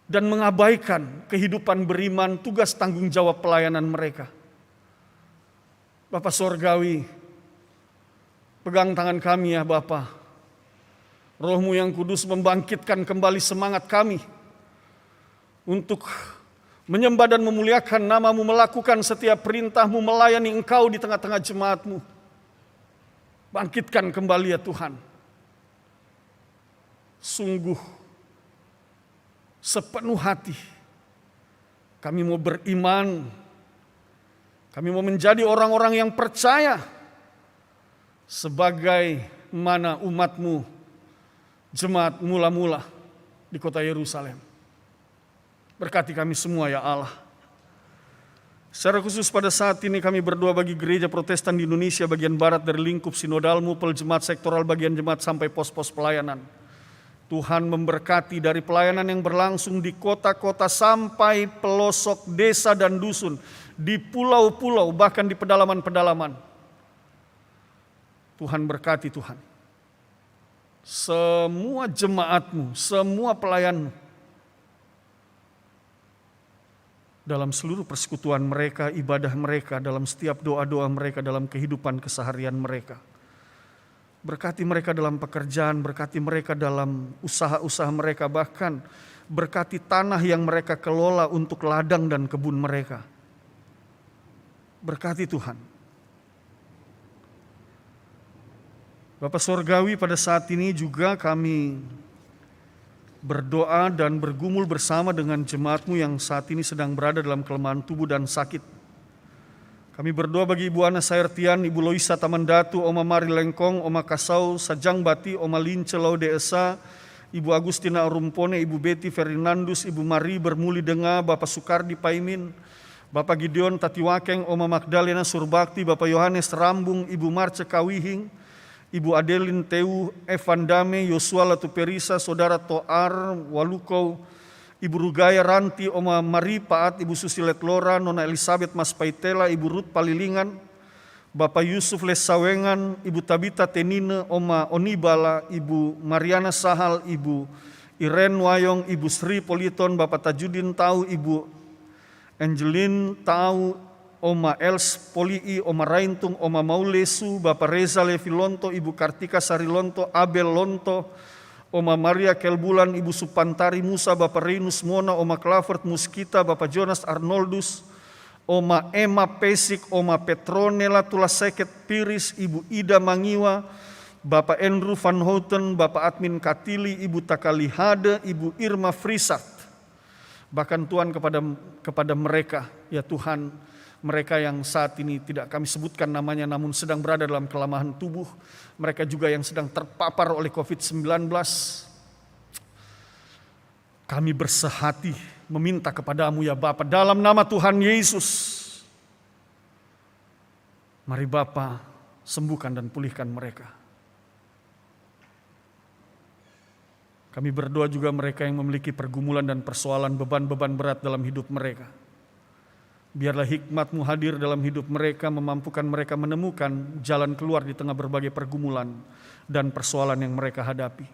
Dan mengabaikan kehidupan beriman, tugas tanggung jawab pelayanan mereka. Bapa Sorgawi, pegang tangan kami ya Bapa. Roh-Mu yang kudus membangkitkan kembali semangat kami untuk menyembah dan memuliakan nama-Mu, melakukan setiap perintah-Mu, melayani Engkau di tengah-tengah jemaat-Mu. Bangkitkan kembali ya Tuhan. Sungguh sepenuh hati kami mau beriman, kami mau menjadi orang-orang yang percaya sebagai mana umat-Mu, jemaat mula-mula di kota Yerusalem. Berkati kami semua ya Allah. Secara khusus pada saat ini kami berdoa bagi gereja Protestan di Indonesia bagian barat dari lingkup sinodalmu, peljemaat sektoral bagian jemaat sampai pos-pos pelayanan. Tuhan memberkati dari pelayanan yang berlangsung di kota-kota sampai pelosok desa dan dusun, di pulau-pulau bahkan di pedalaman-pedalaman. Tuhan berkati Tuhan. Semua jemaat-Mu, semua pelayan-Mu dalam seluruh persekutuan mereka, ibadah mereka, dalam setiap doa-doa mereka, dalam kehidupan keseharian mereka. Berkati mereka dalam pekerjaan, berkati mereka dalam usaha-usaha mereka, bahkan berkati tanah yang mereka kelola untuk ladang dan kebun mereka. Berkati Tuhan. Bapa Sorgawi, pada saat ini juga kami berdoa dan bergumul bersama dengan jemaat-Mu yang saat ini sedang berada dalam kelemahan tubuh dan sakit. Kami berdoa bagi Ibu Ana Sairtian, Ibu Loisa Tamandatu, Oma Mari Lengkong, Oma Kasau Sajang Bati, Oma Lince Laude Esa, Ibu Agustina Rumpone, Ibu Betty Ferdinandus, Ibu Mari Bermuli Denga, Bapak Sukardi Paimin, Bapak Gideon Tatiwakeng, Oma Magdalena Surbakti, Bapak Yohanes Rambung, Ibu Marce Kawihing, Ibu Adelin Teu, Evan Dame, Yosua Latuperisa, Saudara Toar Waluko, Ibu Rugaya Ranti, Oma Mari Paat, Ibu Susilet Lora, Nona Elizabeth Mas Paitela, Ibu Ruth Palilingan, Bapak Yusuf Lesawengan, Ibu Tabita Tenine, Oma Onibala, Ibu Mariana Sahal, Ibu Iren Wayong, Ibu Sri Politon, Bapak Tajudin Tau, Ibu Angelin Tau, Oma Els Polii, Oma Raintung, Oma Maulesu, Bapak Reza Levi Lonto, Ibu Kartika Sari Lonto, Abel Lonto, Oma Maria Kelbulan, Ibu Supantari Musa, Bapak Renus Mona, Oma Clavert Muskita, Bapak Jonas Arnoldus, Oma Emma Pesik, Oma Petronela Tulaseket Piris, Ibu Ida Mangiwa, Bapak Andrew Van Houten, Bapak Admin Katili, Ibu Takalihade, Ibu Irma Frisat. Bahkan Tuhan kepada mereka, ya Tuhan, mereka yang saat ini tidak kami sebutkan namanya namun sedang berada dalam kelemahan tubuh. Mereka juga yang sedang terpapar oleh COVID-19. Kami bersehati meminta kepadamu ya Bapa dalam nama Tuhan Yesus. Mari Bapa sembuhkan dan pulihkan mereka. Kami berdoa juga mereka yang memiliki pergumulan dan persoalan beban-beban berat dalam hidup mereka. Biarlah hikmat-Mu hadir dalam hidup mereka, memampukan mereka menemukan jalan keluar di tengah berbagai pergumulan dan persoalan yang mereka hadapi.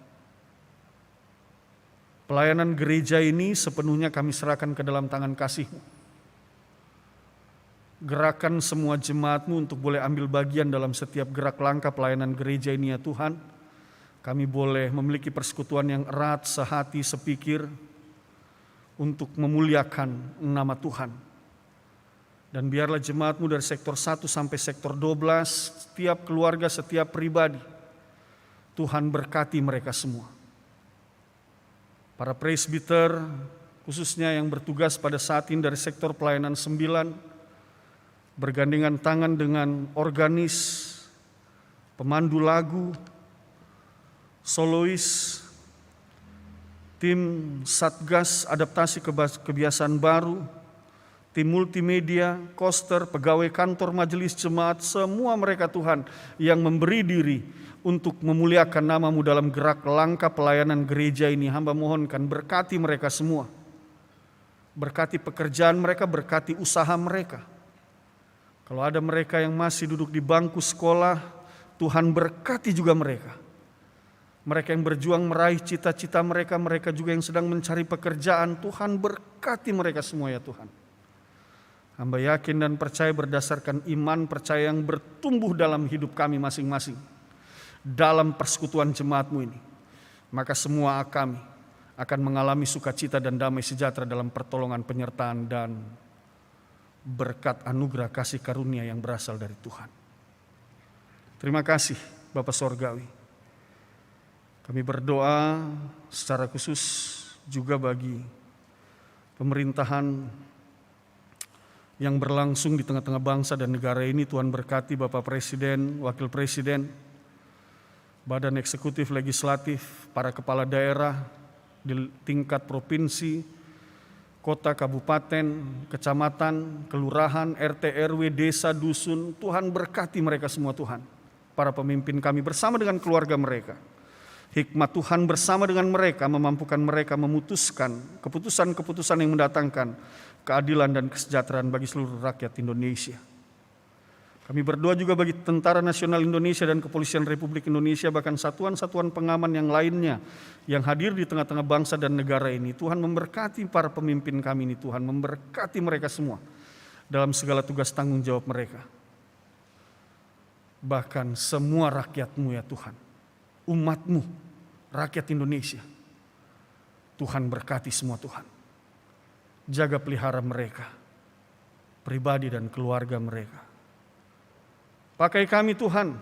Pelayanan gereja ini sepenuhnya kami serahkan ke dalam tangan kasih-Mu. Gerakan semua jemaat-Mu untuk boleh ambil bagian dalam setiap gerak langkah pelayanan gereja ini ya Tuhan. Kami boleh memiliki persekutuan yang erat, sehati, sepikir untuk memuliakan nama Tuhan. Dan biarlah jemaat-Mu dari sektor 1 sampai sektor 12, setiap keluarga, setiap pribadi, Tuhan berkati mereka semua. Para presbiter, khususnya yang bertugas pada saat ini dari sektor pelayanan 9, bergandengan tangan dengan organis, pemandu lagu, solois, tim Satgas Adaptasi Kebiasaan Baru, tim multimedia, koster, pegawai kantor majelis jemaat, semua mereka Tuhan yang memberi diri untuk memuliakan nama-Mu dalam gerak langkah pelayanan gereja ini. Hamba mohonkan berkati mereka semua. Berkati pekerjaan mereka, berkati usaha mereka. Kalau ada mereka yang masih duduk di bangku sekolah, Tuhan berkati juga mereka. Mereka yang berjuang meraih cita-cita mereka, mereka juga yang sedang mencari pekerjaan, Tuhan berkati mereka semua ya Tuhan. Hamba yakin dan percaya berdasarkan iman percaya yang bertumbuh dalam hidup kami masing-masing. Dalam persekutuan jemaat-Mu ini. Maka semua kami akan mengalami sukacita dan damai sejahtera dalam pertolongan, penyertaan, dan berkat anugerah kasih karunia yang berasal dari Tuhan. Terima kasih Bapa Sorgawi. Kami berdoa secara khusus juga bagi pemerintahan yang berlangsung di tengah-tengah bangsa dan negara ini. Tuhan berkati Bapak Presiden, Wakil Presiden, Badan Eksekutif Legislatif, para kepala daerah di tingkat provinsi, kota, kabupaten, kecamatan, kelurahan, RT, RW, desa, dusun. Tuhan berkati mereka semua Tuhan. Para pemimpin kami bersama dengan keluarga mereka. Hikmat Tuhan bersama dengan mereka memampukan mereka memutuskan keputusan-keputusan yang mendatangkan keadilan dan kesejahteraan bagi seluruh rakyat Indonesia. Kami berdoa juga bagi Tentara Nasional Indonesia dan Kepolisian Republik Indonesia, bahkan satuan-satuan pengaman yang lainnya yang hadir di tengah-tengah bangsa dan negara ini. Tuhan memberkati para pemimpin kami ini, Tuhan memberkati mereka semua dalam segala tugas tanggung jawab mereka. Bahkan semua rakyat-Mu ya Tuhan, umat-Mu, rakyat Indonesia, Tuhan berkati semua Tuhan. Jaga pelihara mereka, pribadi dan keluarga mereka. Pakai kami Tuhan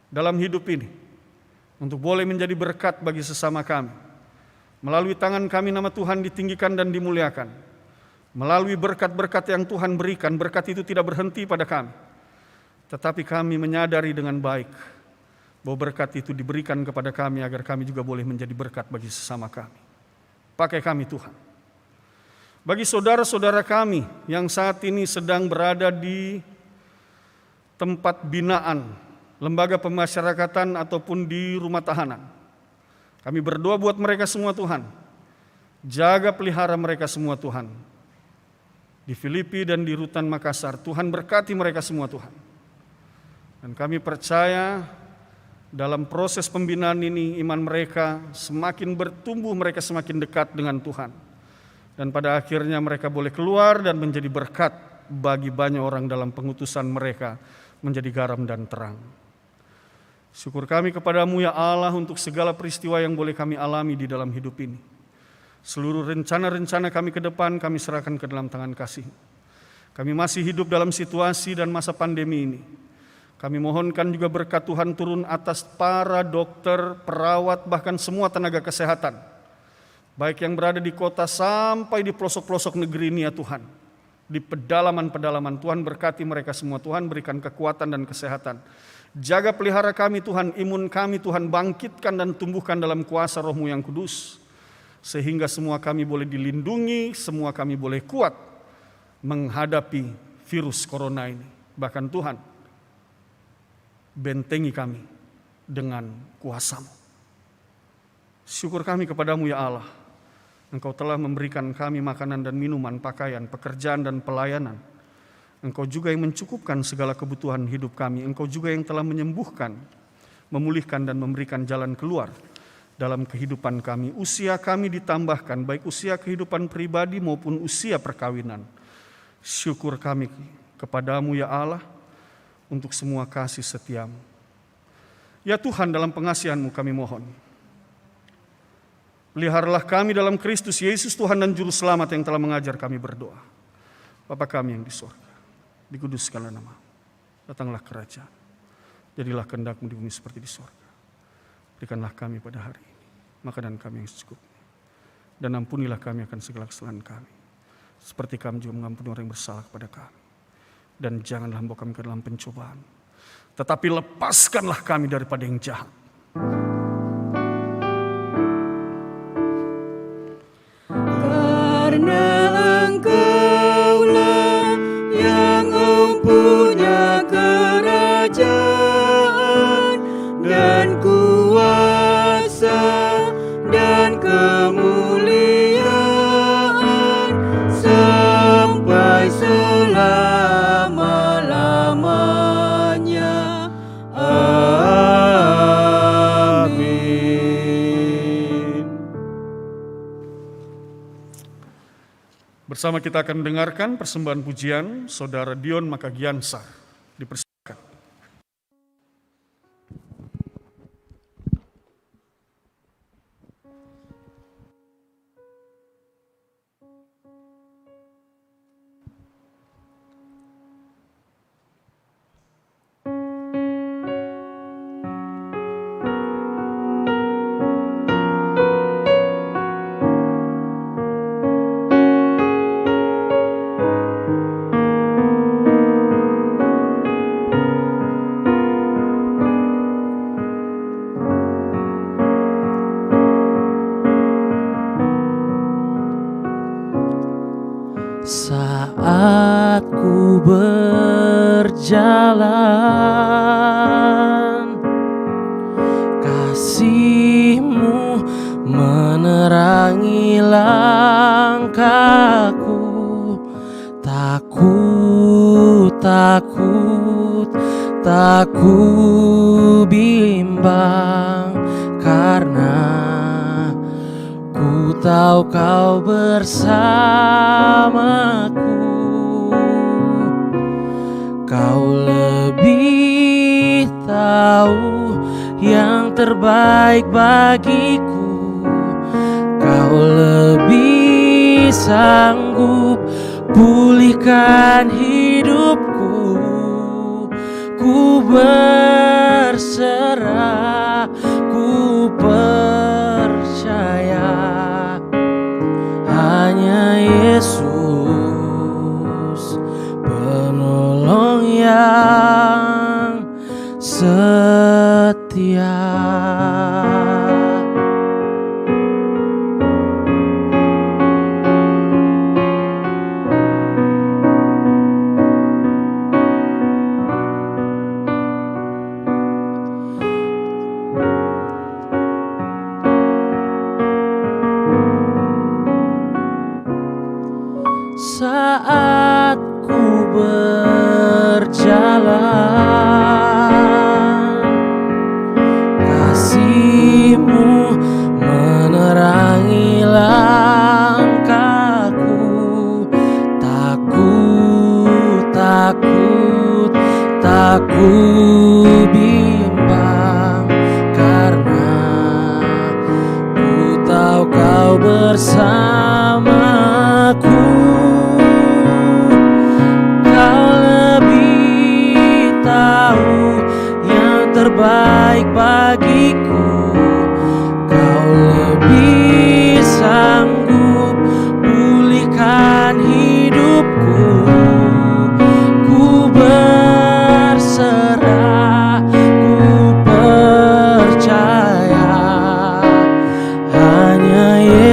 dalam hidup ini untuk boleh menjadi berkat bagi sesama kami. Melalui tangan kami nama Tuhan ditinggikan dan dimuliakan. Melalui berkat-berkat yang Tuhan berikan, berkat itu tidak berhenti pada kami. Tetapi kami menyadari dengan baik bahwa berkat itu diberikan kepada kami agar kami juga boleh menjadi berkat bagi sesama kami. Pakai kami Tuhan. Bagi saudara-saudara kami yang saat ini sedang berada di tempat binaan, lembaga pemasyarakatan ataupun di rumah tahanan, kami berdoa buat mereka semua Tuhan. Jaga pelihara mereka semua Tuhan. Di Filipi dan di Rutan Makassar, Tuhan berkati mereka semua Tuhan. Dan kami percaya dalam proses pembinaan ini iman mereka semakin bertumbuh, mereka semakin dekat dengan Tuhan. Dan pada akhirnya mereka boleh keluar dan menjadi berkat bagi banyak orang dalam pengutusan mereka menjadi garam dan terang. Syukur kami kepadamu ya Allah untuk segala peristiwa yang boleh kami alami di dalam hidup ini. Seluruh rencana-rencana kami ke depan kami serahkan ke dalam tangan kasih. Kami masih hidup dalam situasi dan masa pandemi ini. Kami mohonkan juga berkat Tuhan turun atas para dokter, perawat, bahkan semua tenaga kesehatan. Baik yang berada di kota sampai di pelosok-pelosok negeri ini ya Tuhan. Di pedalaman-pedalaman, Tuhan berkati mereka semua. Tuhan berikan kekuatan dan kesehatan. Jaga pelihara kami Tuhan, imun kami Tuhan, bangkitkan dan tumbuhkan dalam kuasa Roh-Mu yang kudus. Sehingga semua kami boleh dilindungi, semua kami boleh kuat menghadapi virus corona ini. Bahkan Tuhan, bentengi kami dengan kuasa-Mu. Syukur kami kepadamu ya Allah. Engkau telah memberikan kami makanan dan minuman, pakaian, pekerjaan dan pelayanan. Engkau juga yang mencukupkan segala kebutuhan hidup kami. Engkau juga yang telah menyembuhkan, memulihkan dan memberikan jalan keluar dalam kehidupan kami. Usia kami ditambahkan, baik usia kehidupan pribadi maupun usia perkawinan. Syukur kami kepadamu ya Allah untuk semua kasih setiamu. Ya Tuhan, dalam pengasihan-Mu kami mohon. Peliharalah kami dalam Kristus Yesus Tuhan dan Juru Selamat yang telah mengajar kami berdoa. Bapa kami yang di surga, dikuduskanlah nama. Datanglah kerajaan. Jadilah kehendak-Mu di bumi seperti di surga. Berikanlah kami pada hari ini makanan kami yang secukupnya. Dan ampunilah kami akan segala kesalahan kami, seperti kami juga mengampuni orang yang bersalah kepada kami. Dan janganlah membawa kami ke dalam pencobaan, tetapi lepaskanlah kami daripada yang jahat. Karena Engkaulah yang mempunyai kerajaan dan kuasa dan kemuliaan sampai selama-lamanya. Amin. Bersama kita akan mendengarkan persembahan pujian Saudara Dion Makagiansar. Dipersilakan. Saat ku berjalan, kasih-Mu menerangi langkahku. Tak ku bimbang, karena ku tahu Kau bersamaku. Kau lebih tahu yang terbaik bagiku. Kau lebih sanggup pulihkan hidupku. Ku berserah, ku percaya hanya Yesus penolong yang setia. Saat ku berjalan, kasih-Mu menerangi langkahku. Tak ku bimbang, karena ku tahu Kau bersamaku.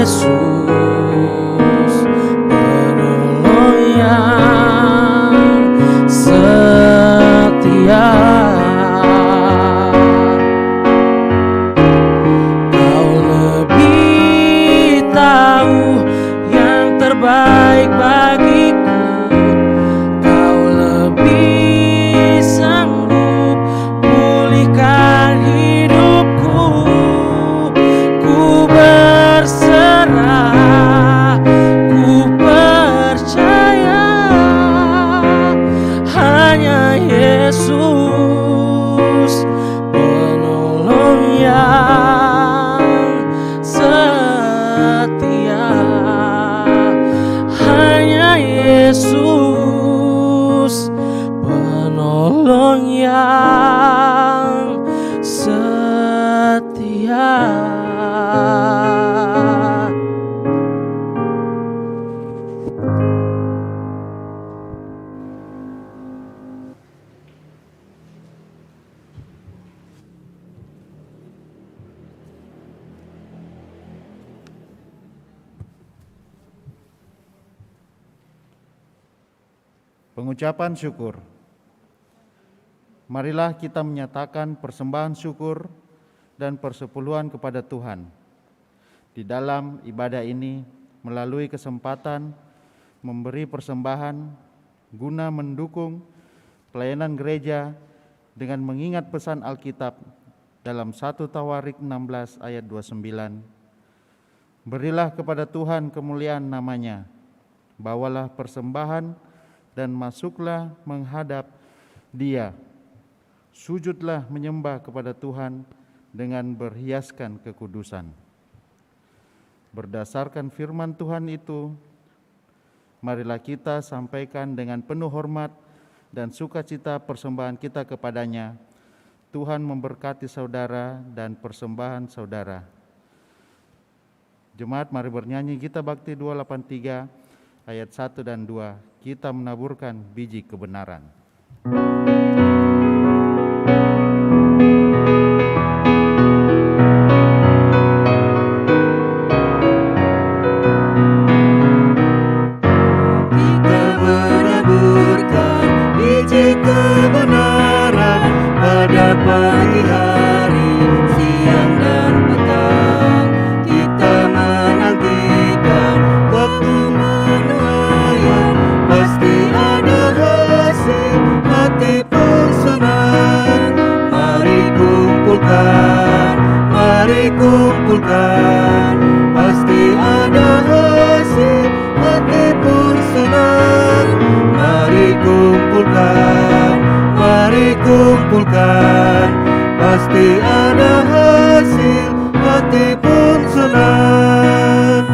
Yesus, penolong yang setia. Kau lebih tahu yang terbaik bagiku. Kau lebih sanggup pulihkan hidupku. Ku berserah, ku percaya, hanya Yesus penolong yang setia. Hanya Yesus penolong yang setia. Pengucapan syukur. Marilah kita menyatakan persembahan syukur dan persepuluhan kepada Tuhan. Di dalam ibadah ini, melalui kesempatan memberi persembahan guna mendukung pelayanan gereja dengan mengingat pesan Alkitab dalam 1 Tawarik 16 ayat 29. Berilah kepada Tuhan kemuliaan namanya, bawalah persembahan dan masuklah menghadap Dia. Sujudlah menyembah kepada Tuhan dengan berhiaskan kekudusan. Berdasarkan firman Tuhan itu, marilah kita sampaikan dengan penuh hormat dan sukacita persembahan kita kepadanya. Tuhan memberkati saudara dan persembahan saudara. Jemaat, mari bernyanyi Gita Bakti 283 ayat 1 dan 2. Kita menaburkan biji kebenaran. Kita menaburkan biji kebenaran pada pagi hari, siang dan petang. Kita menantikan waktu menuai, pasti ada hasil, hati pun senang. Mari kumpulkan, pasti ada hasil, hati pun senang. Mari kumpulkan, pasti ada hasil, hati pun senang.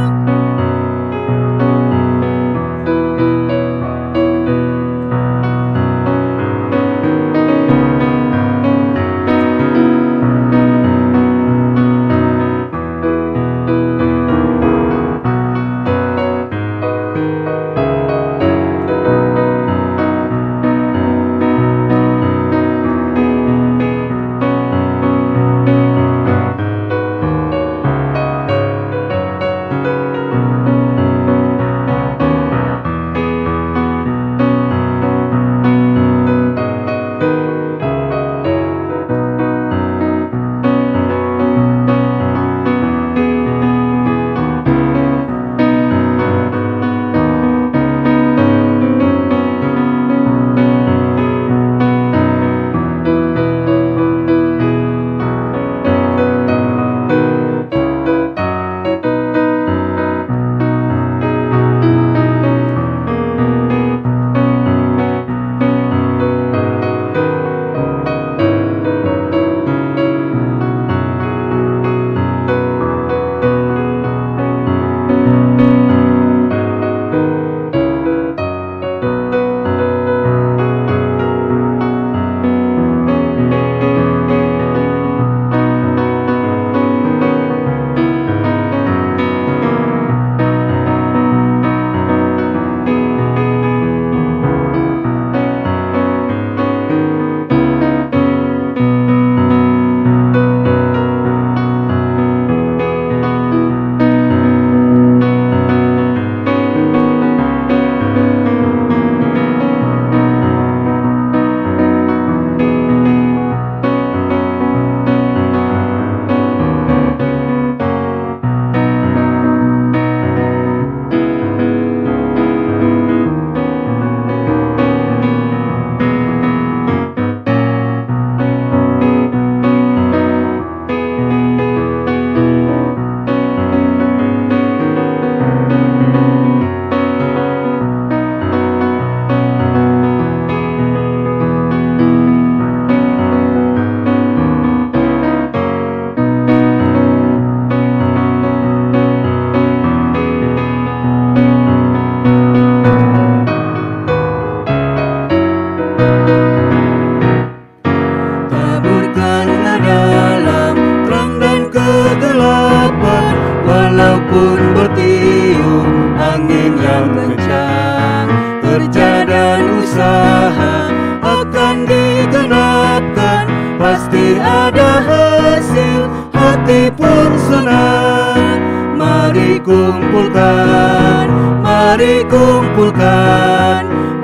senang. Mari kumpulkan,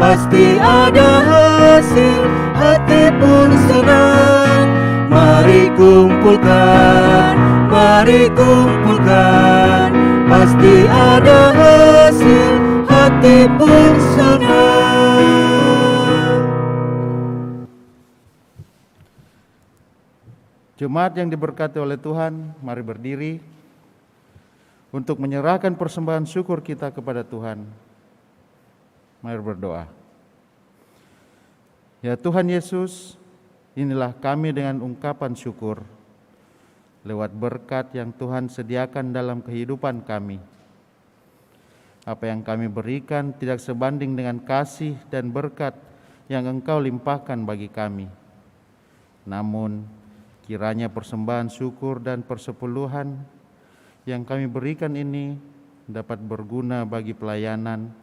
pasti ada hasil, hati pun senang. Mari kumpulkan, pasti ada hasil, hati pun senang. Jemaat yang diberkati oleh Tuhan, mari berdiri untuk menyerahkan persembahan syukur kita kepada Tuhan. Mari berdoa. Ya Tuhan Yesus, inilah kami dengan ungkapan syukur lewat berkat yang Tuhan sediakan dalam kehidupan kami. Apa yang kami berikan tidak sebanding dengan kasih dan berkat yang Engkau limpahkan bagi kami. Namun, kiranya persembahan syukur dan persepuluhan yang kami berikan ini dapat berguna bagi pelayanan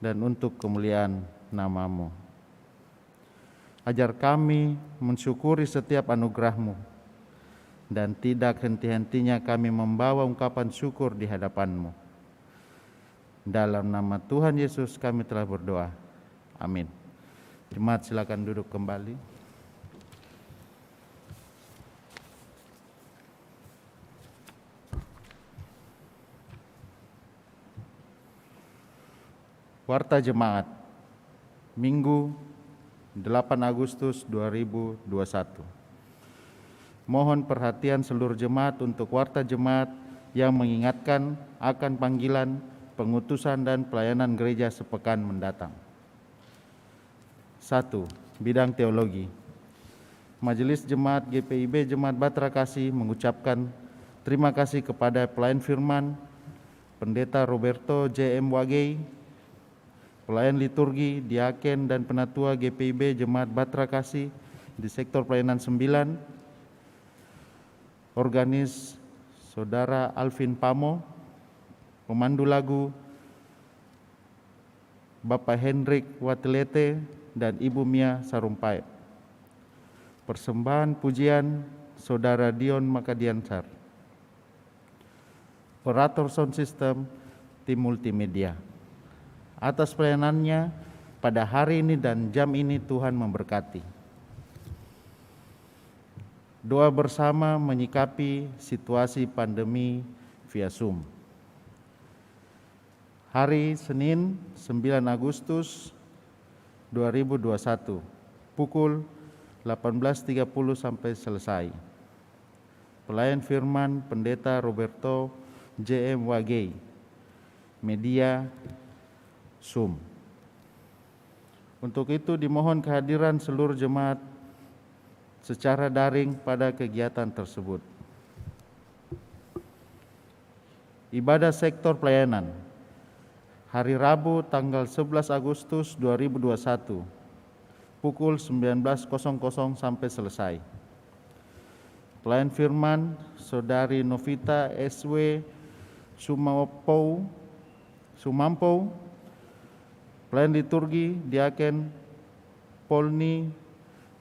dan untuk kemuliaan nama-Mu. Ajar kami mensyukuri setiap anugerah-Mu, dan tidak henti-hentinya kami membawa ungkapan syukur di hadapan-Mu. Dalam nama Tuhan Yesus kami telah berdoa. Amin. Jemaat silakan duduk kembali. Warta Jemaat, Minggu 8 Agustus 2021. Mohon perhatian seluruh jemaat untuk warta jemaat yang mengingatkan akan panggilan, pengutusan dan pelayanan gereja sepekan mendatang. 1. Bidang teologi. Majelis Jemaat GPIB Jemaat Batra Kasih mengucapkan terima kasih kepada pelayan firman, Pendeta Roberto J.M. Wagei, pelayan liturgi, diaken dan penatua GPIB Jemaat Batra Kasih di sektor pelayanan 9, organis Saudara Alvin Pamo, pemandu lagu Bapak Hendrik Watelete dan Ibu Mia Sarumpait. Persembahan pujian Saudara Dion Makadiansar. Operator sound system tim multimedia. Atas pelayanannya pada hari ini dan jam ini Tuhan memberkati. Doa bersama menyikapi situasi pandemi via Zoom. Hari Senin 9 Agustus 2021 pukul 18.30 sampai selesai. Pelayan firman Pendeta Roberto J.M. Wagei. Media Zoom. Untuk itu dimohon kehadiran seluruh jemaat secara daring pada kegiatan tersebut. Ibadah sektor pelayanan. Hari Rabu tanggal 11 Agustus 2021 pukul 19.00 sampai selesai. Pelayan firman Saudari Novita SW Sumampou, pelayan liturgi Diaken Polni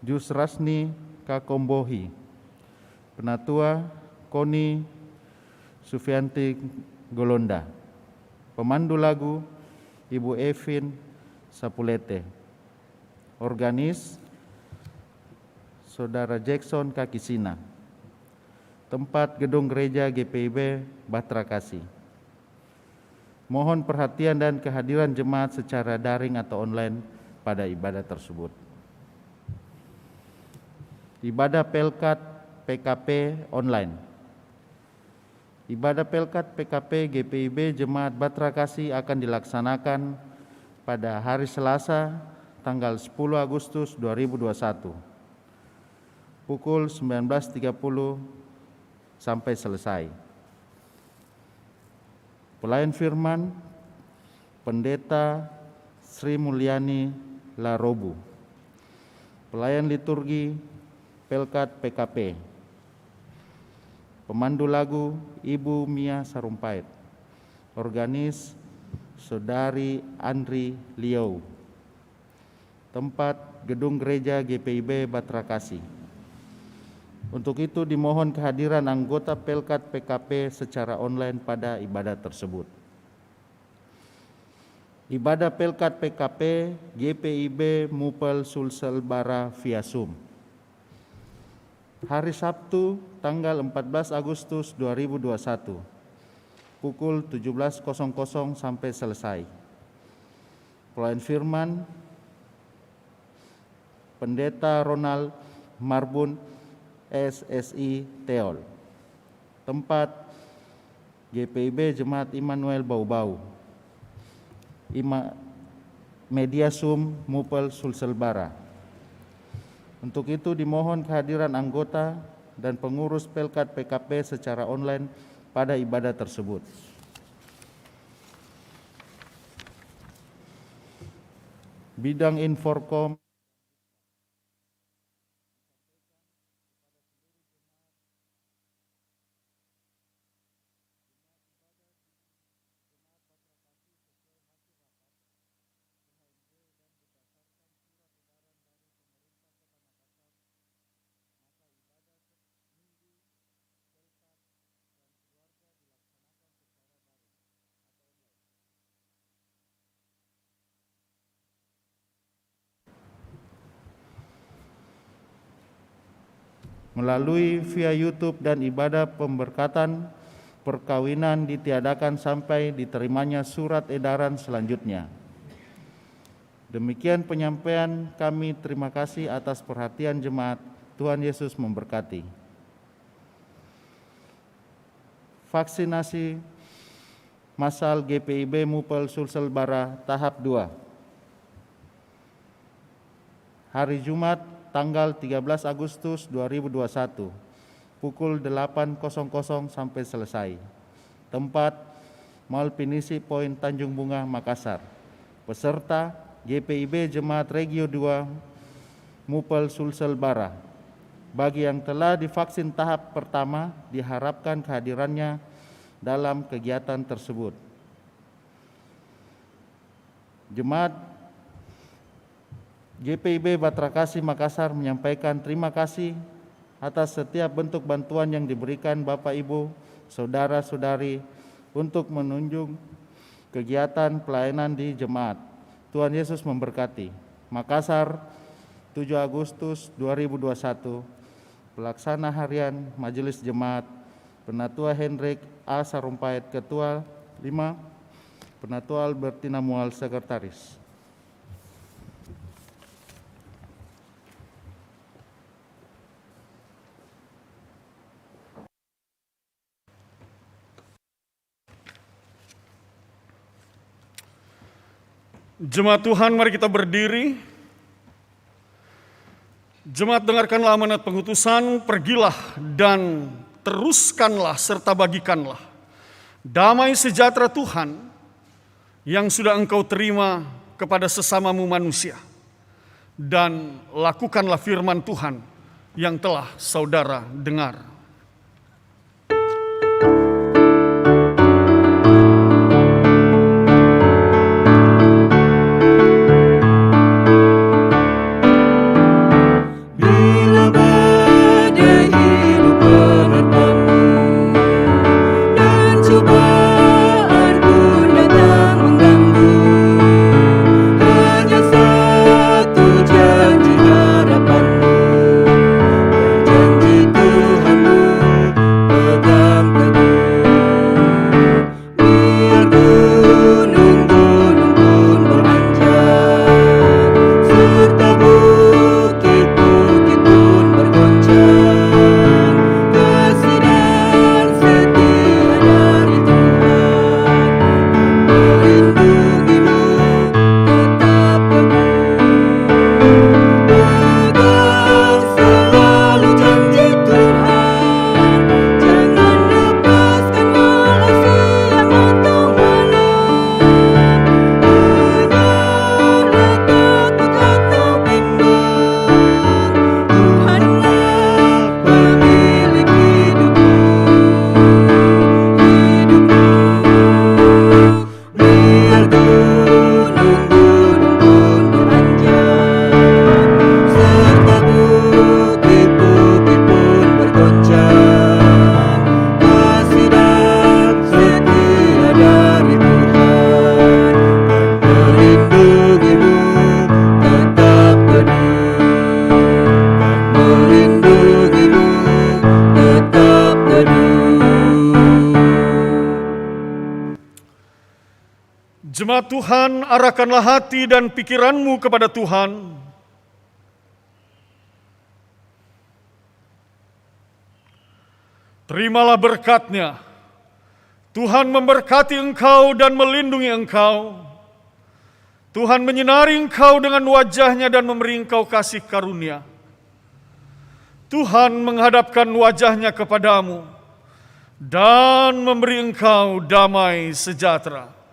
Jusrasni Kakombohi, penatua Koni Sufianti Golonda, pemandu lagu Ibu Evin Sapulete, organis Saudara Jackson Kakisina, tempat gedung gereja GPIB Batra Kasih. Mohon perhatian dan kehadiran jemaat secara daring atau online pada ibadah tersebut. Ibadah Pelkat PKP online. Ibadah Pelkat PKP GPIB Jemaat Batra Kasih akan dilaksanakan pada hari Selasa tanggal 10 Agustus 2021 pukul 19.30 sampai selesai. Pelayan firman Pendeta Sri Mulyani Larobu, pelayan liturgi Pelkat PKP, pemandu lagu Ibu Mia Sarumpait, organis Saudari Andri Liau, tempat gedung gereja GPIB Batra Kasih. Untuk itu dimohon kehadiran anggota Pelkat PKP secara online pada ibadah tersebut. Ibadah Pelkat PKP GPIB Mupel Sulsel Bara via Zoom. Hari Sabtu tanggal 14 Agustus 2021 pukul 17.00 sampai selesai. Pelayan firman Pendeta Ronald Marbun SSI Teol. Tempat GPIB Jemaat Immanuel Bau-Bau. Media Zoom Mupel Sulsel Bara. Untuk itu dimohon kehadiran anggota dan pengurus Pelkat PKP secara online pada ibadah tersebut. Bidang Inforkom melalui via YouTube dan ibadah pemberkatan perkawinan ditiadakan sampai diterimanya surat edaran selanjutnya. Demikian penyampaian kami, terima kasih atas perhatian jemaat. Tuhan Yesus memberkati. Vaksinasi massal GPIB Mupel Sulsel Bara tahap 2. Hari Jumat tanggal 13 Agustus 2021 pukul 8.00 sampai selesai. Tempat Mall Pinisi Point Tanjung Bunga, Makassar. Peserta GPIB Jemaat Regio 2 Mupel Sulsel Bara. Bagi yang telah divaksin tahap pertama diharapkan kehadirannya dalam kegiatan tersebut. Jemaat GPIB Batrakasi Makassar menyampaikan terima kasih atas setiap bentuk bantuan yang diberikan Bapak Ibu, Saudara-saudari untuk menunjang kegiatan pelayanan di jemaat. Tuhan Yesus memberkati. Makassar, 7 Agustus 2021, Pelaksana Harian Majelis Jemaat, Penatua Hendrik A. Sarumpait, Ketua 5, Penatua Albertina Mual, Sekretaris. Jemaat Tuhan, mari kita berdiri. Jemaat, dengarkanlah amanat pengutusan, pergilah dan teruskanlah serta bagikanlah damai sejahtera Tuhan yang sudah engkau terima kepada sesamamu manusia. Dan lakukanlah firman Tuhan yang telah saudara dengar. Tuhan Jemaat Tuhan, arahkanlah hati dan pikiranmu kepada Tuhan. Terimalah berkat-Nya. Tuhan memberkati engkau dan melindungi engkau. Tuhan menyinari engkau dengan wajah-Nya dan memberi engkau kasih karunia. Tuhan menghadapkan wajah-Nya kepadamu dan memberi engkau damai sejahtera.